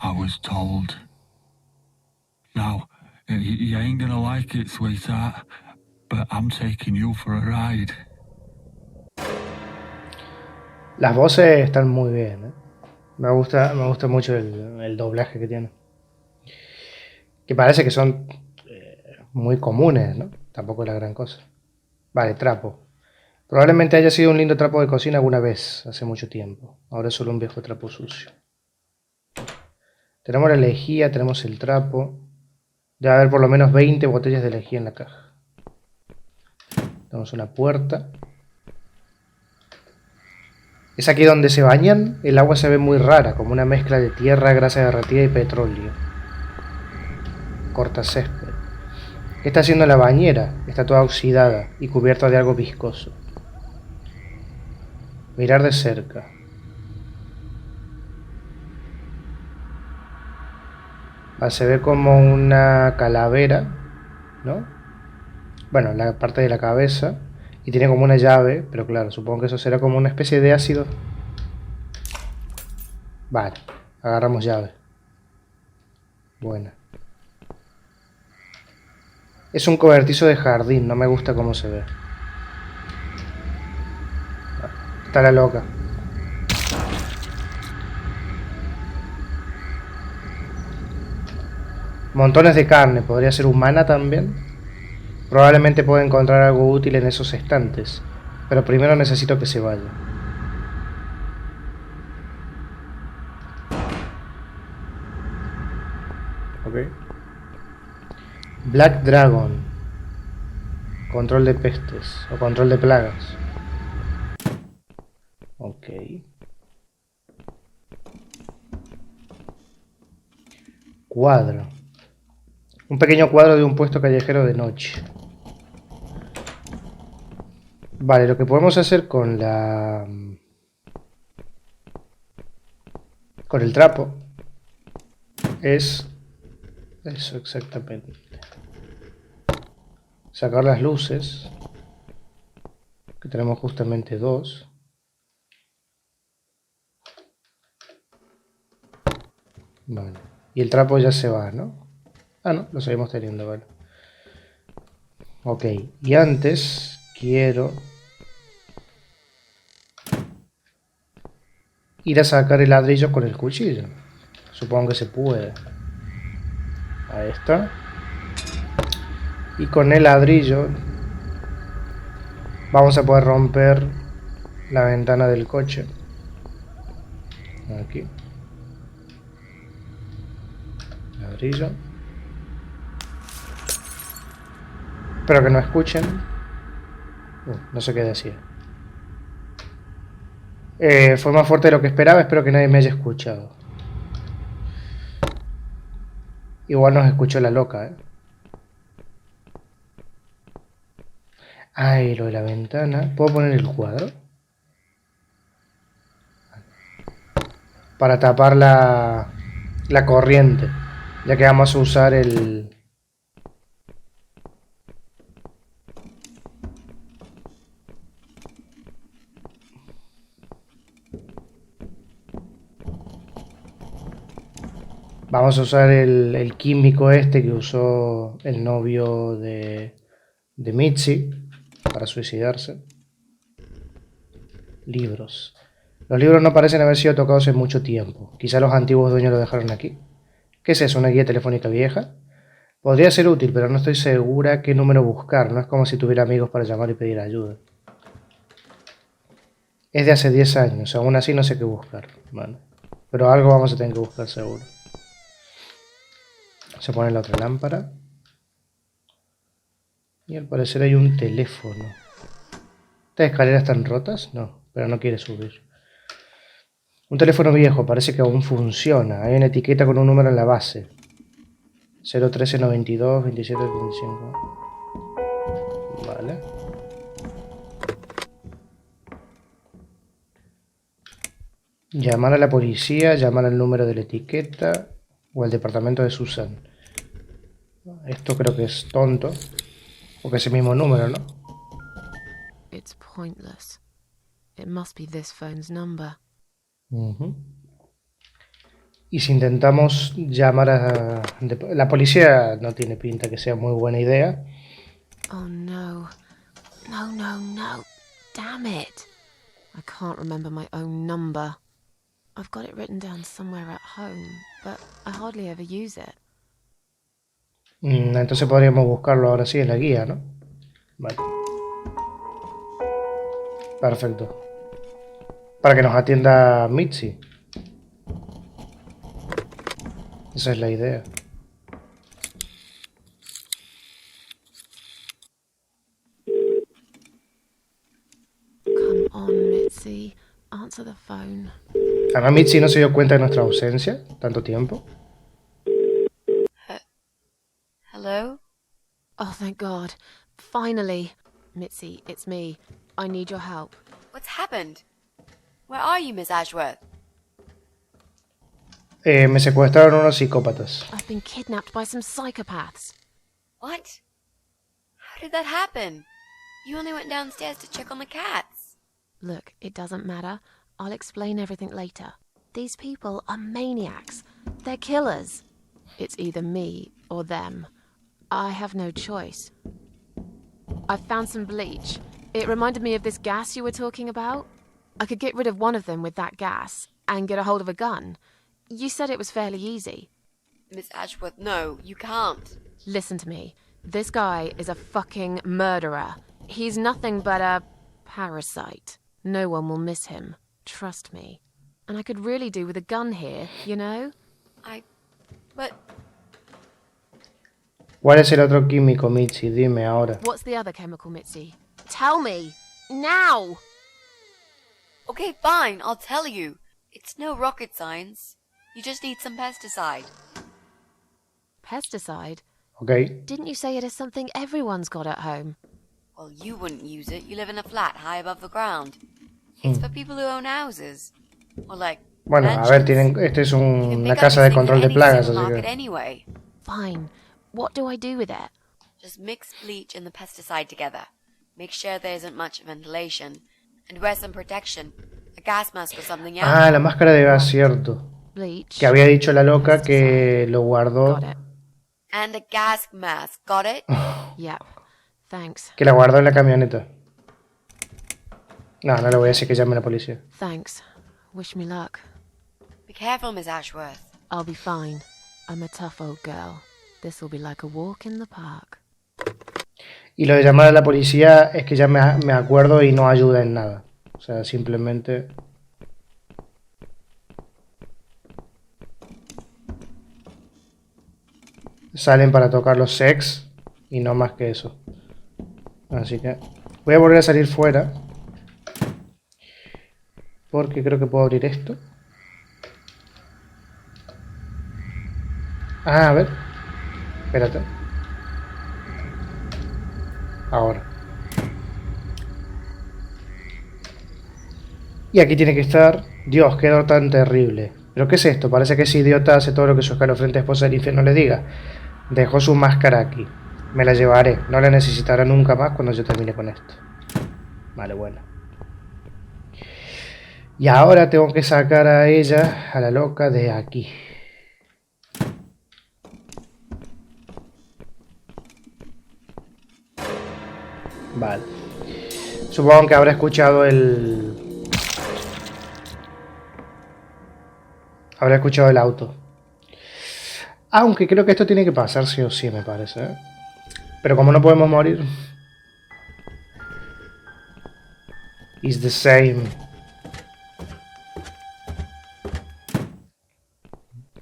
I was told. Now, you ain't gonna like it, sweetheart, but I'm taking you for a ride. Las voces están muy bien, ¿eh? Me gusta mucho el doblaje que tiene. Que parece que son muy comunes, ¿no? Tampoco es la gran cosa. Vale, trapo. Probablemente haya sido un lindo trapo de cocina alguna vez, hace mucho tiempo. Ahora es solo un viejo trapo sucio. Tenemos la lejía, tenemos el trapo. Debe haber por lo menos 20 botellas de lejía en la caja. Tenemos una puerta. Es aquí donde se bañan. El agua se ve muy rara, como una mezcla de tierra, grasa derretida y petróleo. Corta césped. ¿Qué está haciendo la bañera? Está toda oxidada y cubierta de algo viscoso. Mirar de cerca. Se ve como una calavera, ¿no? Bueno, la parte de la cabeza. Y tiene como una llave, pero claro, supongo que eso será como una especie de ácido. Vale, agarramos llave. Buena. Es un cobertizo de jardín, no me gusta cómo se ve. Está la loca. Montones de carne, podría ser humana también. Probablemente pueda encontrar algo útil en esos estantes, pero primero necesito que se vaya. Ok. Black Dragon. Control de pestes o control de plagas. Ok. Cuadro. Un pequeño cuadro de un puesto callejero de noche. Vale, lo que podemos hacer con el trapo es eso exactamente. Sacar las luces, que tenemos justamente dos. Vale. Y el trapo ya se va, ¿no? Ah, no, lo seguimos teniendo, vale. Ok, y antes quiero ir a sacar el ladrillo con el cuchillo. Supongo que se puede. Ahí está. Y con el ladrillo vamos a poder romper la ventana del coche. Aquí. Ladrillo. Espero que no escuchen. No sé qué decía. Fue más fuerte de lo que esperaba. Espero que nadie me haya escuchado. Igual nos escuchó la loca, Ay, lo de la ventana. ¿Puedo poner el cuadro? Para tapar la corriente. Ya que vamos a usar el... Vamos a usar el químico este que usó el novio de Mitzi para suicidarse. Libros. Los libros no parecen haber sido tocados en mucho tiempo. Quizá los antiguos dueños los dejaron aquí. ¿Qué es eso? ¿Una guía telefónica vieja? Podría ser útil, pero no estoy segura qué número buscar. No es como si tuviera amigos para llamar y pedir ayuda. Es de hace 10 años. Aún así no sé qué buscar. Bueno, pero algo vamos a tener que buscar seguro. Se pone la otra lámpara. Y al parecer hay un teléfono. ¿Estas escaleras están rotas? No, pero no quiere subir. Un teléfono viejo, parece que aún funciona. Hay una etiqueta con un número en la base. 013 92 27 35. Vale. Llamar a la policía, llamar al número de la etiqueta o al departamento de Susan. Esto creo que es tonto, porque es el mismo número, ¿no? It's pointless. It must be this phone's number. Y si intentamos llamar a... La policía no tiene pinta que sea muy buena idea. Oh no. No, no, no. Damn it. I can't remember my own number. I've got it written down somewhere at home, but I hardly ever use it. Entonces podríamos buscarlo ahora sí en la guía, ¿no? Vale. Perfecto. Para que nos atienda Mitzi. Esa es la idea. Come on, Mitzi. Answer the phone. Además, Mitzi no se dio cuenta de nuestra ausencia tanto tiempo. Hello? Oh, thank God. Finally. Mitzi, it's me. I need your help. What's happened? Where are you, Miss Ashworth? Me secuestraron unos psicópatas. I've been kidnapped by some psychopaths. What? How did that happen? You only went downstairs to check on the cats. Look, it doesn't matter. I'll explain everything later. These people are maniacs. They're killers. It's either me or them. I have no choice. I found some bleach. It reminded me of this gas you were talking about. I could get rid of one of them with that gas and get a hold of a gun. You said it was fairly easy. Miss Ashworth, no, you can't. Listen to me. This guy is a fucking murderer. He's nothing but a parasite. No one will miss him. Trust me. And I could really do with a gun here, you know? But ¿Cuál es el otro químico, Mitzi? Dime ahora. What's the other chemical, Mitzi? Tell me! Now! okay, fine, I'll tell you. It's no rocket science. You just need some pesticide. Pesticide? Ok. Didn't you say it is something everyone's got at home? Well, you wouldn't use it. You live in a flat high above the ground. It's for people who own houses. Or like Bueno, a ver, este es una casa de control de plagas, así que... Anyway. Fine. What do I do with it? Just mix bleach and the pesticide together. Make sure there isn't much ventilation. And wear some protection. A gas mask or something, yeah? Ah, la máscara de gas, cierto. Bleach. Que había dicho la loca que lo guardó... Got it. And a gas mask, got it? Yep. Thanks. Que la guardó en la camioneta. No, no le voy a decir que llame a la policía. Thanks. Wish me luck. Be careful, Miss Ashworth. I'll be fine. I'm a tough old girl. This will be like a walk in the park. Y lo de llamar a la policía es que ya me acuerdo y no ayuda en nada. O sea, simplemente... salen para tocar los sex y no más que eso. Así que voy a volver a salir fuera. Porque creo que puedo abrir esto. Ah, a ver. Espérate. Ahora. Y aquí tiene que estar... Dios, qué dolor tan terrible. ¿Pero qué es esto? Parece que ese idiota hace todo lo que su escalofriante esposa del infierno le diga. Dejó su máscara aquí. Me la llevaré. No la necesitará nunca más cuando yo termine con esto. Vale, bueno. Y ahora tengo que sacar a ella, a la loca, de aquí. Vale. Supongo que habrá escuchado Habrá escuchado el auto. Aunque creo que esto tiene que pasar sí o sí, me parece, ¿eh? Pero como no podemos morir... It's the same.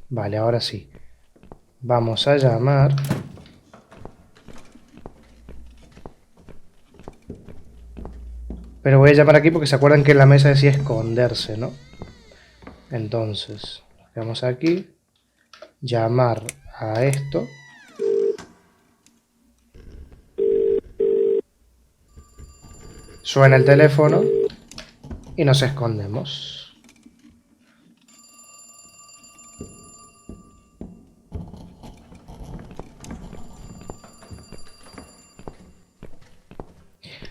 Vale, ahora sí. Vamos a llamar... Pero voy a llamar aquí porque se acuerdan que en la mesa decía esconderse, ¿no? Entonces, vamos aquí. Llamar a esto. Suena el teléfono. Y nos escondemos.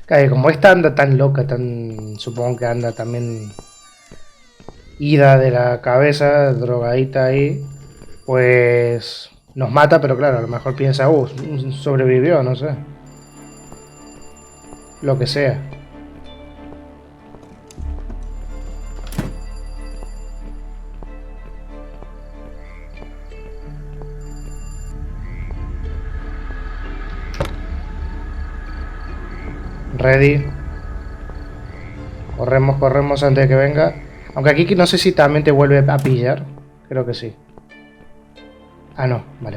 Claro, como esta anda tan loca, supongo que anda también ida de la cabeza, drogadita ahí, pues nos mata, pero claro, a lo mejor piensa, sobrevivió, no sé. Lo que sea. Ready. Corremos antes de que venga. Aunque aquí no sé si también te vuelve a pillar. Creo que sí. Ah, no. Vale.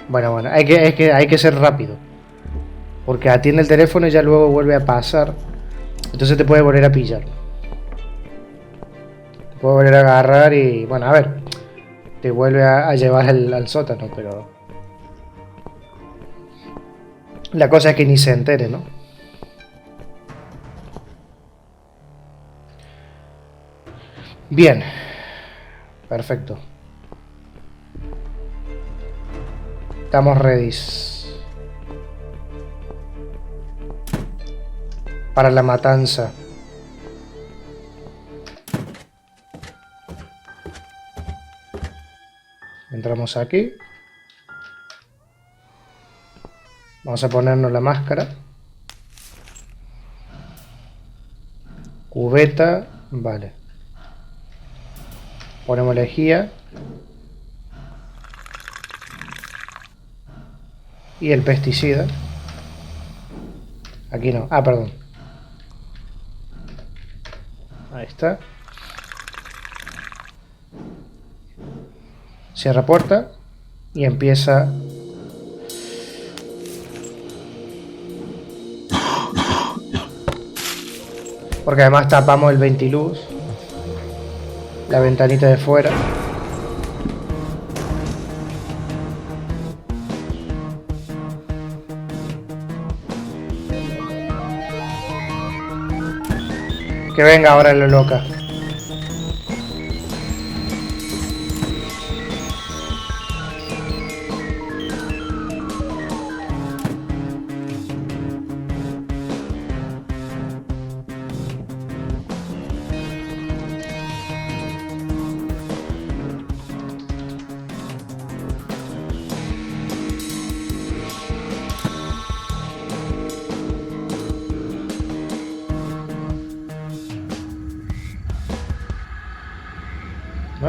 Bueno, hay que ser rápido. Porque atiende el teléfono y ya luego vuelve a pasar. Entonces te puede volver a pillar. Te puede volver a agarrar y... Bueno, a ver. Te vuelve a llevar al sótano, pero... La cosa es que ni se entere, ¿no? Bien. Perfecto. Estamos ready. Para la matanza. Entramos aquí. Vamos a ponernos la máscara. Cubeta. Vale. Ponemos lejía. Y el pesticida. Aquí no. Ah, perdón. Ahí está. Cierra puerta. Y empieza... Porque además tapamos el ventiluz. La ventanita de fuera. Que venga ahora la loca.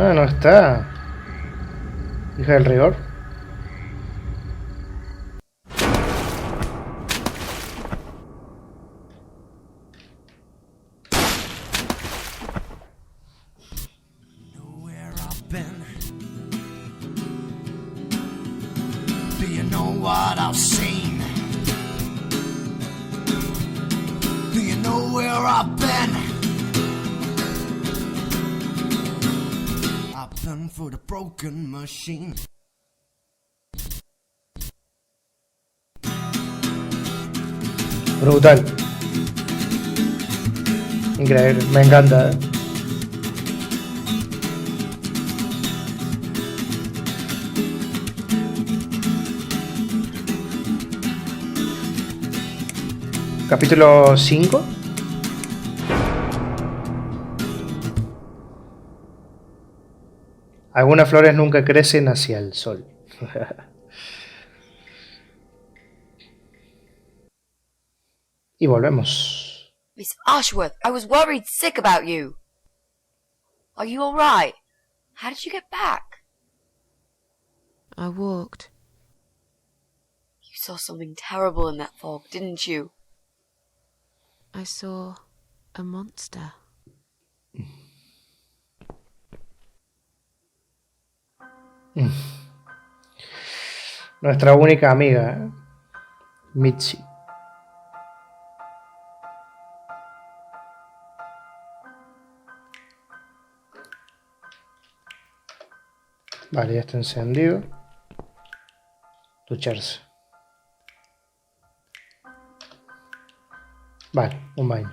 Ah, no está. Hija del rigor. Do you know what I've seen? Do you know where I've been? I've been for the broken machine. Brutal. Increíble, me encanta, ¿eh? Capítulo 5. Algunas flores nunca crecen hacia el sol. Y volvemos. Miss Ashworth, I was worried sick about you. Are you all right? How did you get back? I walked. You saw something terrible in that fog, didn't you? I saw a monster. Nuestra única amiga, ¿eh? Mitzi. Vale, ya está encendido. Ducharse. Vale, un baño.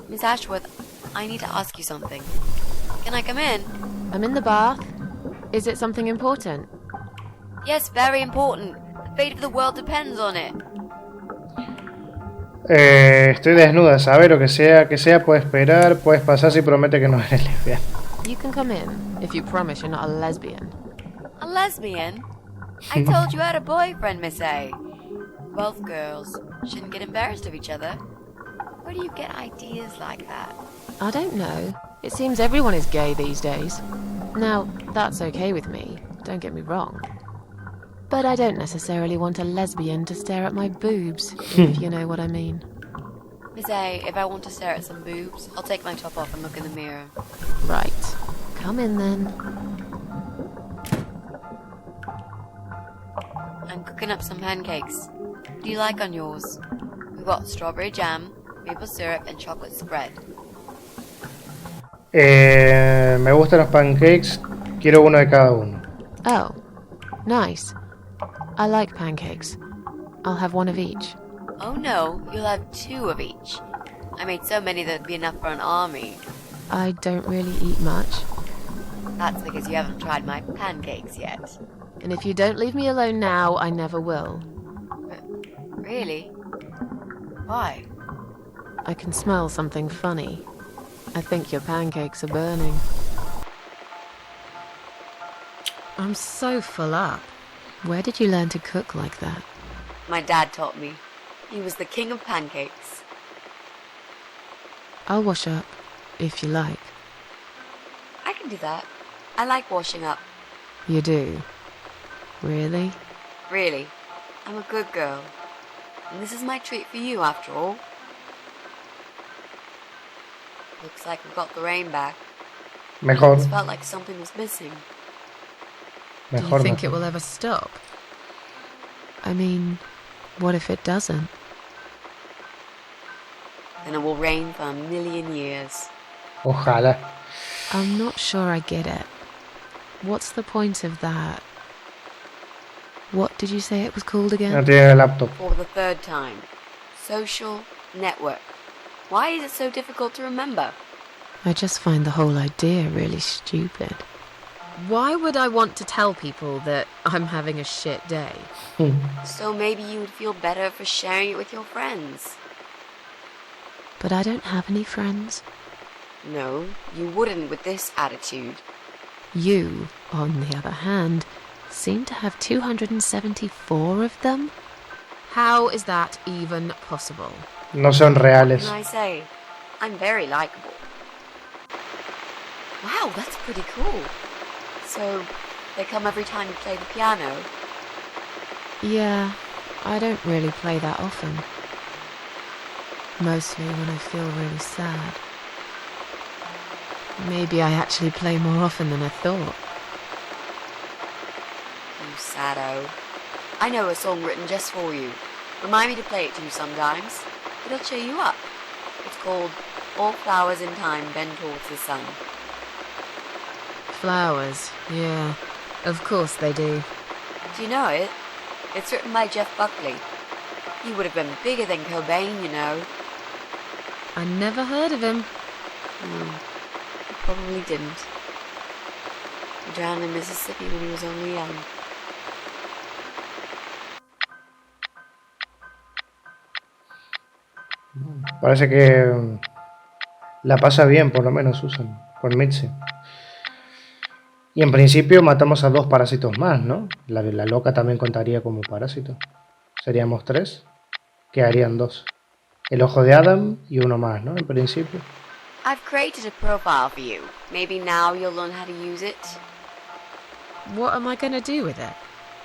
Miss Ashworth, I need to ask you something. Can I come in? I'm in the bath. Is it something important? Yes, very important. The fate of the world depends on it. Estoy desnuda, sabe lo que sea, puede esperar, puedes pasar si promete que no eres lesbiana. You can come in if you promise you're not a lesbian. A lesbian? I told you I had a boyfriend, Miss A. Both girls shouldn't get embarrassed of each other. Where do you get ideas like that? I don't know. It seems everyone is gay these days. Now, that's okay with me, don't get me wrong. But I don't necessarily want a lesbian to stare at my boobs, if you know what I mean. Miss A, if I want to stare at some boobs, I'll take my top off and look in the mirror. Right. Come in then. I'm cooking up some pancakes. What do you like on yours? We've got strawberry jam, maple syrup, and chocolate spread. Me gustan los pancakes. Quiero uno de cada uno. Oh, nice. I like pancakes. I'll have one of each. Oh no, you'll have 2 of each. I made so many that'd be enough for an army. I don't really eat much. That's because you haven't tried my pancakes yet. And if you don't leave me alone now, I never will. Really? Why? I can smell something funny. I think your pancakes are burning. I'm so full up. Where did you learn to cook like that? My dad taught me. He was the king of pancakes. I'll wash up, if you like. I can do that. I like washing up. You do? Really? Really. I'm a good girl. And this is my treat for you, after all. Looks like we've got the rain back. Mejor. It felt like something was missing. Do you think it will ever stop? I mean, what if it doesn't? Then it will rain for a million years. Ojalá. I'm not sure I get it. What's the point of that? What did you say it was called No again? tiene el laptop. For the 3rd time. Social network. Why is it so difficult to remember? I just find the whole idea really stupid. Why would I want to tell people that I'm having a shit day? So maybe you would feel better for sharing it with your friends. But I don't have any friends. No, you wouldn't with this attitude. You, on the other hand, seem to have 274 of them? How is that even possible? No son What reales. can I say? I'm very likable. Wow, that's pretty cool. So, they come every time you play the piano? Yeah, I don't really play that often. Mostly when I feel really sad. Maybe I actually play more often than I thought. You saddo. I know a song written just for you. Remind me to play it to you sometimes. It'll cheer you up. It's called All Flowers in Time Bend Towards the Sun. Flowers, yeah. Of course they do. Do you know it? It's written by Jeff Buckley. He would have been bigger than Cobain, you know. I never heard of him. He probably didn't. He drowned in Mississippi when he was only young. Parece que la pasa bien, por lo menos Susan, con Mitzi. Y en principio matamos a 2 parásitos más, ¿no? La loca también contaría como parásito. Seríamos 3. Quedarían 2. El ojo de Adam y uno más, ¿no? En principio. I've created a profile for you. Maybe now you'll learn how to use it. What am I going to do with it?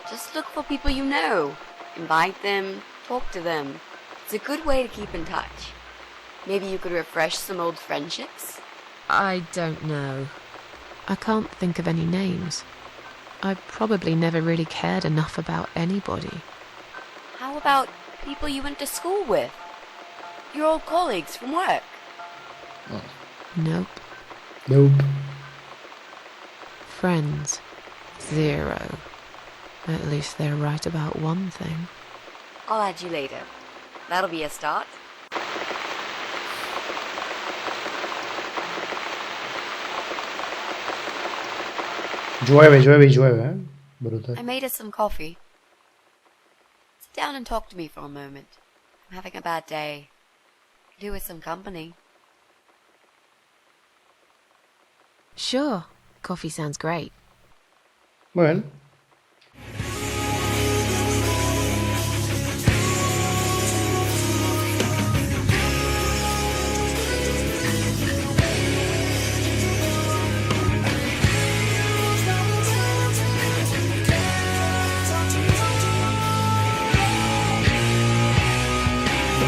Just look for people you know. Invite them, talk to them. It's a good way to keep in touch. Maybe you could refresh some old friendships? I don't know. I can't think of any names. I probably never really cared enough about anybody. How about people you went to school with? Your old colleagues from work? Nope. Nope. Friends. 0. At least they're right about one thing. I'll add you later. That'll be a start. Llueve, llueve y llueve, ¿eh? Brutal. I made us some coffee. Sit down and talk to me for a moment. I'm having a bad day. Could do with some company. Sure. Coffee sounds great. Muy bien.